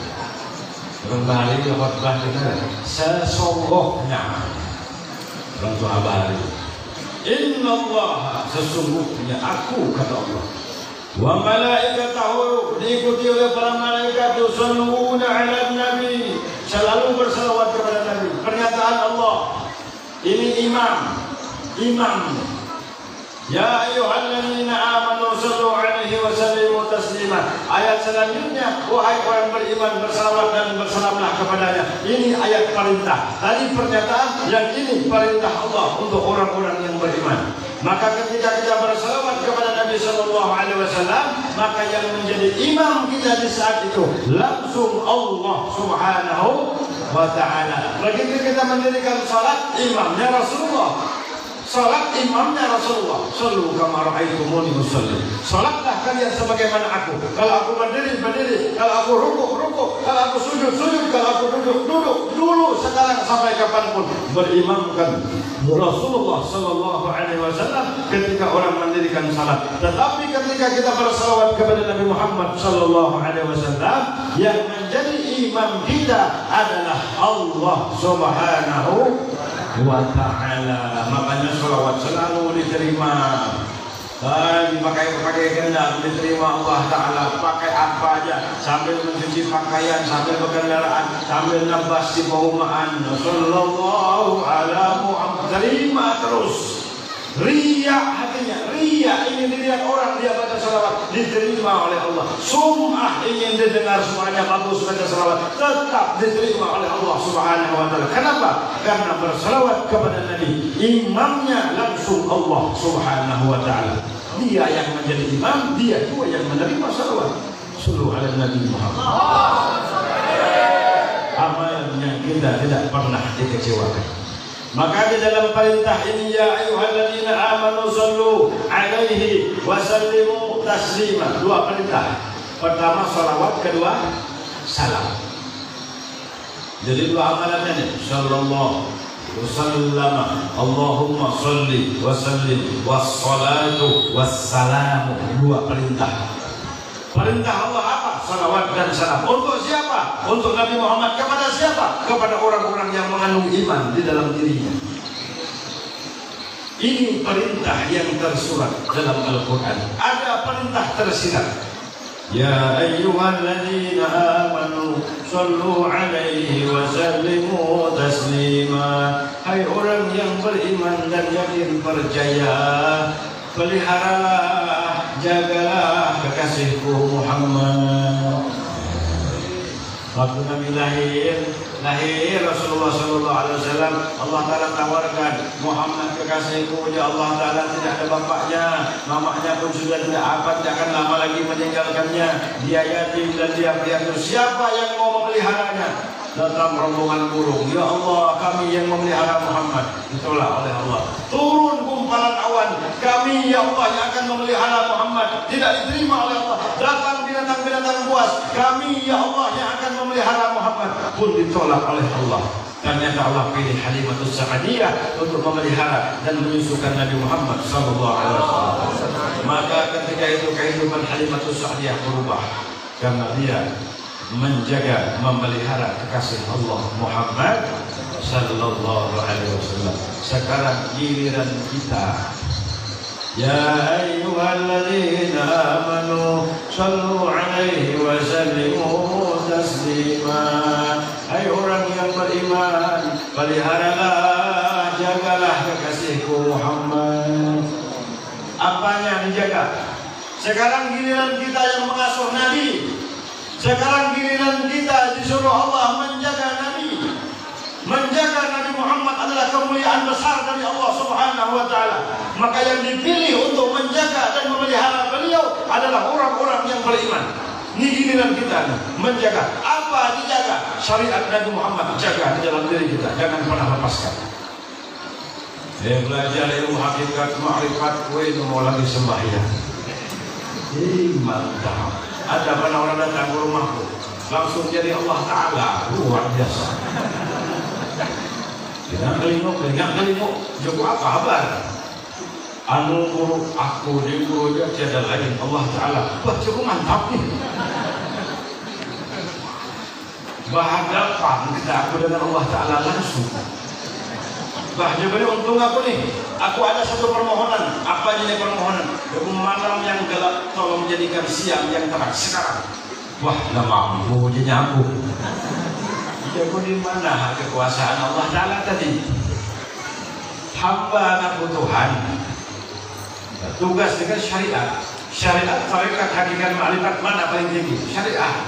Orang Bali khotbah kita sesungguhnya. Orang tua Bali, Inna Allah, sesungguhnya aku, kata Allah, wa malaikatahu, diikuti oleh para malaikat, yusalluna ala nabi, selalu bersalawat kepada Nabi. Pernyataan Allah ini imam. Ya ayyuhalladzina amanu sallu alaihi wa sallimu taslima. Ayat selanjutnya, wahai orang beriman, bersalawat dan bersalamlah kepadanya. Ini ayat perintah. Tadi pernyataan, yang ini perintah Allah untuk orang-orang yang beriman. Maka ketika kita bersalawat kepada Nabi sallallahu alaihi wasallam, maka yang menjadi imam kita di saat itu langsung Allah subhanahu wa ta'ala. Begitu kita mendirikan salat, imamnya Rasulullah. Salat imamnya Rasulullah. Sallu kama ra'aitumuni usalli. Salatlah kalian sebagaimana aku. Kalau aku berdiri, kalau aku rukuk, kalau aku sujud, kalau aku duduk. Dulu, sekarang, sampai kapanpun berimamkan Rasulullah sallallahu alaihi wasallam ketika orang mendirikan salat. Tetapi ketika kita bersalawat kepada Nabi Muhammad sallallahu alaihi wasallam, yang menjadi imam kita adalah Allah subhanahu wa ta'ala. Makanya salawat selalu diterima. Pakai kendaraan diterima Allah Ta'ala. Pakai apa aja, sambil mencuci pakaian, sambil berkendaraan, sambil nabas di paumaan. Sallallahu ala Muhammad, terima terus. Riya hatinya, riya ingin dilihat orang dia baca salawat, diterima oleh Allah. Sum'ah ingin didengar suaranya bagus baca salawat, tetap diterima oleh Allah subhanahu wa ta'ala. Kenapa? Karena bersalawat kepada Nabi, imamnya langsung Allah subhanahu wa ta'ala. Dia yang menjadi imam, dia juga yang menerima salawat. Sallu ala Nabi Muhammad. Amal yang kita tidak pernah dikecewakan. Maka di dalam perintah ini, ya ayyuhalladzina amanu sallu alaihi wa sallimu taslima. Dua perintah. Pertama salawat, kedua salam. Jadi dua amalannya nih. Sallallahu wasallam, Allahumma salli wa sallim, wassalatu wassalamu. Dua perintah. Perintah Allah apa? Salawat dan salam. Untuk siapa? Untuk Nabi Muhammad. Kepada siapa? Kepada orang-orang yang mengandung iman di dalam dirinya. Ini perintah yang tersurat dalam Al-Quran. Ada perintah tersirat. Ya ayyuhalladzina amanu sallu alaihi wa sallimu taslima. Hai orang yang beriman dan yakin percaya, peliharalah, jagalah kekasihku Muhammad. Waktu Nabi lahir Rasulullah Sallallahu Alaihi Wasallam, Allah Taala tawarkan, Muhammad kekasihku, ya Allah Taala tidak ada bapaknya, mamanya pun sudah tidak apa, tidak akan lama lagi meninggalkannya. Dia yatim dan dia piatu. Siapa yang mau memeliharanya? Datang rombongan burung, ya Allah, kami yang memelihara Muhammad. Ditolak oleh Allah. Turun gumpalan awan, kami ya Allah yang akan memelihara Muhammad. Tidak diterima oleh Allah. Datang binatang-binatang buas, kami ya Allah yang akan memelihara Muhammad. Pun ditolak oleh Allah. Ternyata Allah pilih Halimatus Sa'diyah untuk memelihara dan menyusukan Nabi Muhammad sallallahu alaihi wasallam. Maka ketika itu kehidupan Halimatus Sa'diyah berubah karena dia menjaga, memelihara kekasih Allah Muhammad sallallahu alaihi wasallam. Sekarang giliran kita. Ya ayyuhalladzina amanu sallu alaihi wa sallimu taslima. Hai orang yang beriman, peliharalah, jagalah kekasihku Muhammad. Apanya dijaga? Sekarang giliran kita yang mengasuh Nabi. Sekarang giliran kita disuruh Allah menjaga Nabi. Menjaga Nabi Muhammad adalah kemuliaan besar dari Allah Subhanahu wa taala. Maka yang dipilih untuk menjaga dan memelihara beliau adalah orang-orang yang beriman. Ini giliran kita menjaga. Apa dijaga? Syariat Nabi Muhammad jaga di dalam diri kita. Jangan pernah lepaskan. Belajar ilmu hakikat, ma'rifat, mau lagi sembahyang. Mantap. Ada orang datang ke rumahku, langsung jadi Allah Ta'ala, luar biasa. Dengan kelinguk, joko apa kabar? Anu guru aku di guru dia tiada lain Allah Ta'ala. Wah, cukup mantap nih. Berhadapan kita aku dengan Allah Ta'ala langsung. Bahagia beri untung aku nih. Aku ada satu permohonan. Apa ini permohonan? Malam yang gelap tolong jadikan siang yang terang sekarang. Wah, nggak mampu jadi aku. Jago di mana kekuasaan Allah Ta'ala tadi? Hamba anak Tuhan. Tugas dengan syariat. Syariat, tarekat, hakikat, ma'rifat mana paling tinggi? Syariat.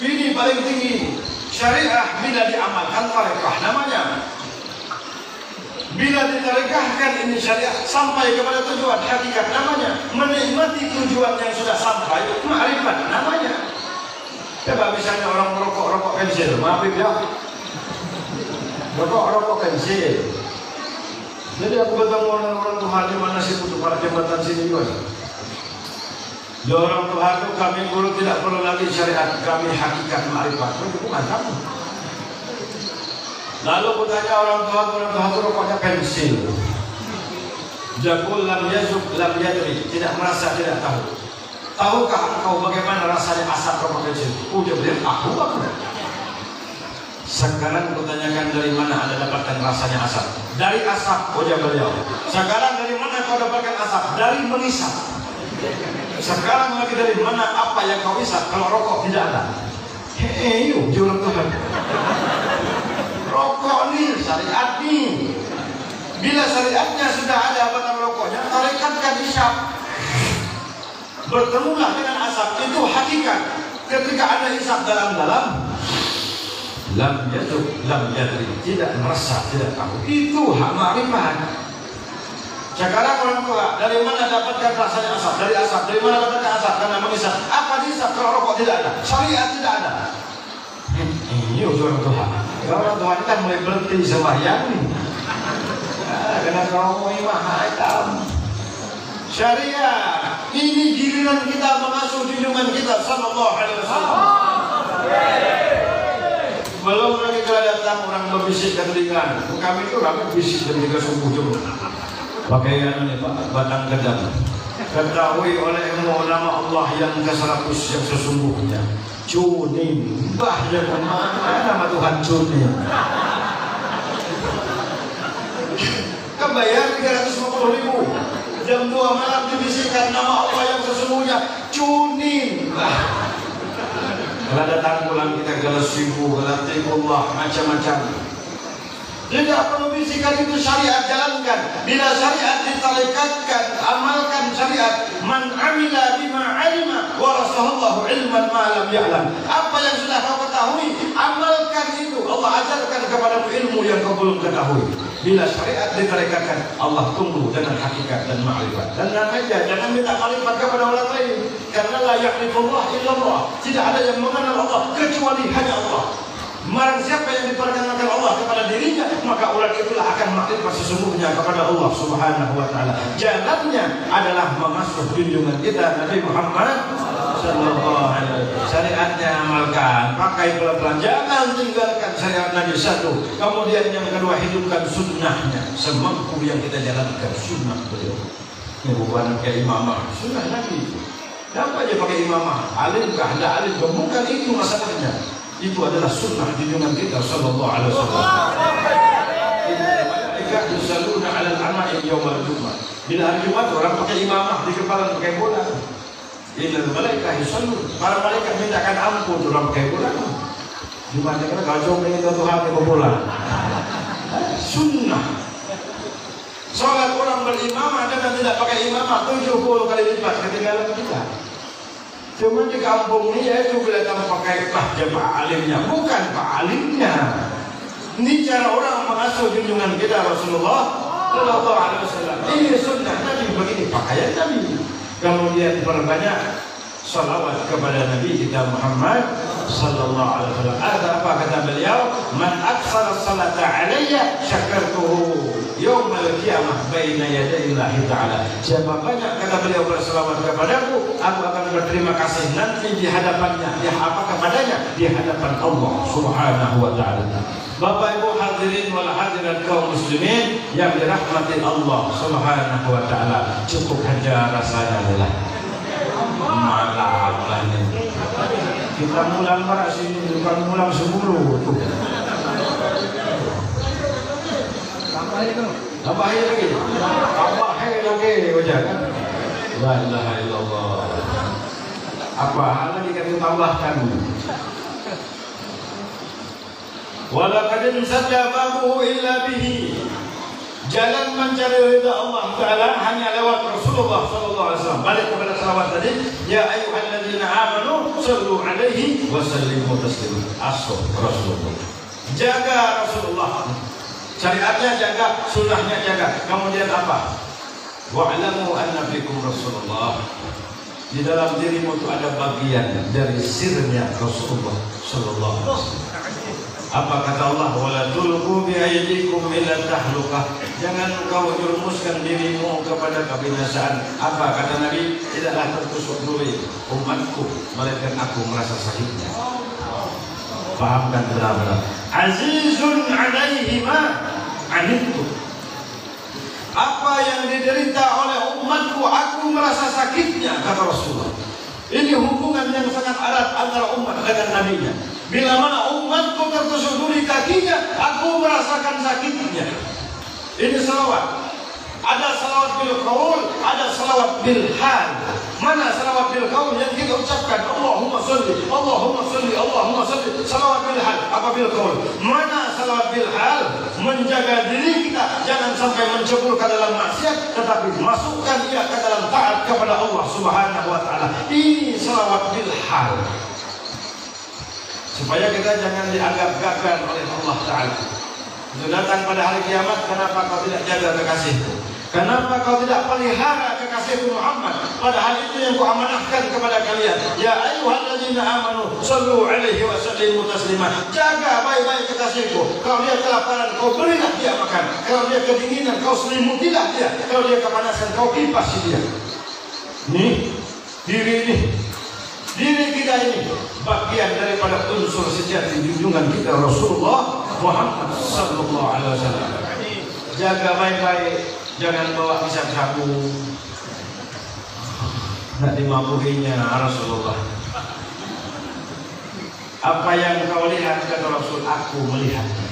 Ini paling tinggi. Syariat bila diamalkan tarekat namanya. Bila ditarekahkan ini syariat sampai kepada tujuan hakikat namanya, menikmati tujuan yang sudah sampai, ma'rifat namanya. Coba misalnya orang merokok pensil, maaf ya, rokok pensil. Jadi aku bertemu orang Tuhan di mana sih untuk para jembatan sini juga. Ya orang Tuhan itu kami guru tidak perlu lagi syariat, kami hakikat ma'rifat. Itu bukan kamu. Lalu kutanya orang tua itu rokoknya pensil. Jakul lam yazuk lam yadri, tidak merasa, tidak tahu. Tahukah engkau bagaimana rasanya asap rokok pensil? Dia bilang, aku. Sekarang kutanyakan dari mana Anda dapatkan rasanya asap? Dari asap, jawab beliau. Sekarang dari mana kau dapatkan asap? Dari mengisap. Sekarang lagi dari mana apa yang kau isap kalau rokok tidak ada? Yuk, jurang Tuhan. Rokok nih, syariat nih. Bila syariatnya sudah ada batang rokoknya, tarekatkan isap. Bertemulah dengan asap, itu hakikat. Ketika ada isap dalam-dalam, lam yaduk, lam yadri, tidak merasa, tidak tahu. Itu hak ma'rifat. Sekarang orang tua, dari mana dapatkan rasanya asap? Dari asap. Dari mana dapatkan asap? Karena mengisap. Apa diisap kalau rokok tidak ada? Syariat tidak ada. Ini orang Tuhan. Orang Tuhan kita mulai berhenti sembahyang nih. Karena kalau mau imah hitam. Syariat. Ini giliran kita mengasuh junjungan kita sallallahu alaihi wasallam. Belum lagi kalau datang orang berbisik dan ringan. Kami itu kami bisik dan juga subuh juga. Pakaian ini Pak, batang gedang. Ketahui oleh ulama Allah yang ke-100 yang sesungguhnya. Cunin, bahaya kemana nama Tuhan Cunin? Kebayar 350.000. Jam 2 malam dibisikkan nama Allah yang sesungguhnya. Cunin. Kalau datang pulang kita gelas ribu, Allah macam-macam. Tidak perlu bisikan itu syariat jalankan. Bila syariat ditarekatkan, amalkan syariat. Man amila bima alima warasahullah Allah ilman ma lam ya'lam. Apa yang sudah kau ketahui, amalkan itu. Allah ajarkan kepadamu ilmu yang kau belum ketahui. Bila syariat ditarekatkan, Allah tunggu dengan hakikat dan ma'rifat. Dan jangan minta ma'rifat kepada orang lain. Karena la ya'rifullah illallah. Tidak ada yang mengenal Allah kecuali hanya Allah. Marang siapa yang diperkenalkan Allah kepada dirinya, maka orang itulah akan makrifat sesungguhnya kepada Allah Subhanahu wa taala. Jalannya adalah memasuk junjungan kita Nabi Muhammad sallallahu alaihi wasallam. Syariatnya amalkan, pakai pelan-pelan, jangan tinggalkan syariat Nabi satu. Kemudian yang kedua, hidupkan sunnahnya semampu yang kita jalankan sunnah beliau. Ini bukan kayak imamah, sunnah Nabi. Kenapa aja pakai imamah? Alimkah? Tidak alim? Bukan itu masalahnya. Itu adalah sunnah junjungan kita sallallahu alaihi wasallam. Mereka yusalluna 'alal ama'in yaumil Jumat. Bila hari Jumat orang pakai imamah di kepala pakai bola. Innal malaika yusallun. Para malaikat mintakan ampun orang pakai bola. Jumat kena gajong dengan Tuhan ke bola. Sunnah. Salat orang berimamah dan tidak pakai imamah 70 kali lipat ketinggalan kita. Cuma di kampung ini itu kelihatan pakai jemaah alimnya, bukan pak alimnya. Ini cara orang mengasuh junjungan kita Rasulullah Sallallahu Alaihi Wasallam. Ini sunnah Nabi, begini pakaian Nabi. Kemudian perbanyak salawat kepada Nabi kita Muhammad Sallallahu Alaihi Wasallam. Ada apa kata beliau? Man aksara salata alayya syakartuhu yaumal qiyamah baina yadayillahi ta'ala. Siapa banyak kata beliau berselawat kepadaku, aku akan berterima kasih nanti di hadapannya. Ya apa kepadanya? Di hadapan Allah Subhanahu wa taala. Bapak Ibu hadirin wal hadirat kaum muslimin yang dirahmati Allah Subhanahu wa taala. Cukup saja rasanya lelah. Malah ini. Kita mulang marah sini, bukan mulang 10 tuh. Tambahin lagi, wajah kan? La ilaha illallah. Apa hal lagi kami tambahkan? Walaqad sajabahu illa bihi. Jalan mencari ridha Allah Ta'ala hanya lewat Rasulullah Sallallahu Alaihi Wasallam. Balik kepada salawat tadi. Ya ayyuhalladzina amanu sallu alaihi wa sallimu taslima. Asuh Rasulullah. Jaga Rasulullah. Syariatnya jaga, sunnahnya jaga. Kemudian apa? Wa'lamu anna fikum Rasulullah. Di dalam dirimu itu ada bagian dari sirnya Rasulullah Sallallahu Alaihi Wasallam. Apa kata Allah? Wala tulqu bi aydikum ila tahlukah. Jangan engkau jerumuskan dirimu kepada kebinasaan. Apa kata Nabi? Tidaklah tertusuk duri umatku melainkan aku merasa sakitnya. Pahamkan benar-benar. Azizun alaihi ma anittu. Apa yang diderita oleh umatku, aku merasa sakitnya, kata Rasulullah. Ini hubungan yang sangat erat antara umat dengan nabinya. Bila mana umatku tertusuk duri kakinya, aku merasakan sakitnya. Ini salawat. Ada salawat bil qaul, ada salawat bil hal. Mana salawat bil qaul yang kita ucapkan? Allahumma sholli, Allahumma sholli, Allahumma sholli. Salawat bil hal, apa bil qaul? Mana salawat bil hal? Menjaga diri kita jangan sampai mencebur ke dalam maksiat, tetapi masukkan ia ke dalam taat kepada Allah Subhanahu wa taala. Ini salawat bil hal. Supaya kita jangan dianggap gagal oleh Allah Ta'ala. Itu datang pada hari kiamat, kenapa kau tidak jaga kekasihku? Kenapa kau tidak pelihara kekasihku Muhammad? Padahal itu yang ku amanahkan kepada kalian. Ya ayyuhalladzina amanu sallu alaihi wa sallimu taslima. Jaga baik-baik kekasihku. Kalau dia kelaparan, kau berilah dia makan. Kalau dia kedinginan, kau selimutilah dia. Kalau dia kepanasan, kau kipasi dia. Nih, diri kita ini bagian daripada unsur sejati junjungan kita Rasulullah Muhammad Sallallahu Alaihi Wasallam. Jaga baik-baik, jangan bawa pisang sapu. Nak dimampuinya Rasulullah. Apa yang kau lihat kata Rasul, aku melihatnya.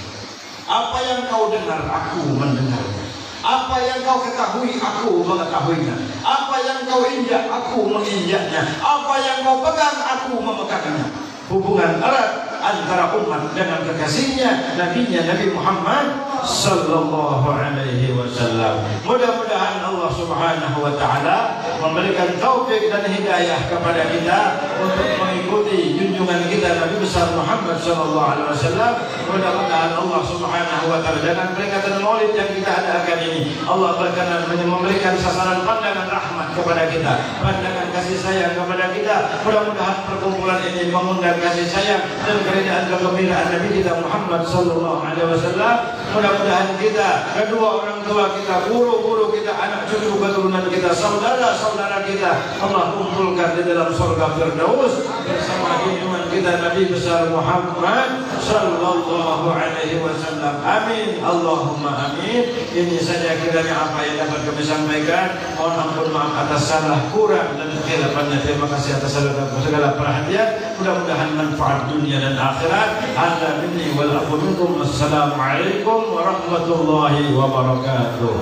Apa yang kau dengar, aku mendengarnya. Apa yang kau ketahui, aku mengetahuinya. Apa yang kau injak, aku menginjaknya. Apa yang kau pegang, aku memegangnya. Hubungan erat antara umat dengan kekasihnya, nabinya Nabi Muhammad sallallahu alaihi wasallam. Mudah-mudahan Allah Subhanahu wa taala memberikan taufik dan hidayah kepada kita untuk mengikuti junjungan kita Nabi besar Muhammad sallallahu alaihi wasallam. Mudah-mudahan Allah Subhanahu wa taala dengan peringatan Maulid yang kita adakan ini, Allah berkenan memberikan sasaran pandangan rahmat kepada kita, pandangan kasih sayang kepada kita. Mudah-mudahan perkumpulan ini mengundang kasih sayang dan keridaan kegembiraan Nabi kita Muhammad sallallahu alaihi wasallam. Mudah-mudahan kita, kedua orang tua kita, guru-guru kita, anak cucu keturunan kita, saudara-saudara kita, Allah kumpulkan di dalam surga Firdaus bersama junjungan kita Nabi besar Muhammad sallallahu alaihi wasallam. Amin. Allahumma amin. Ini saja kiranya apa yang dapat kami sampaikan. Mohon ampun, maaf atas salah kurang dan kekhilafannya. Terima kasih atas segala perhatian. Mudah-mudahan manfaat dunia dan akhirat. Hadza minni wal afu minkum. Assalamualaikum warahmatullahi wabarakatuh.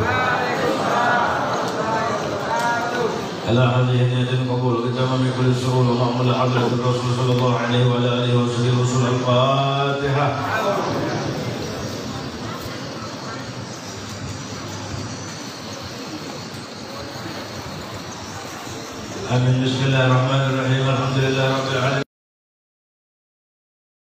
على هذه النية القبول بتمام كل الشغل اللهم لا حضرة الرسول صلى الله عليه وعلى آله وصحبه وسلم. الفاتحة. آمين. بسم الله الرحمن الرحيم. الحمد لله رب العالمين.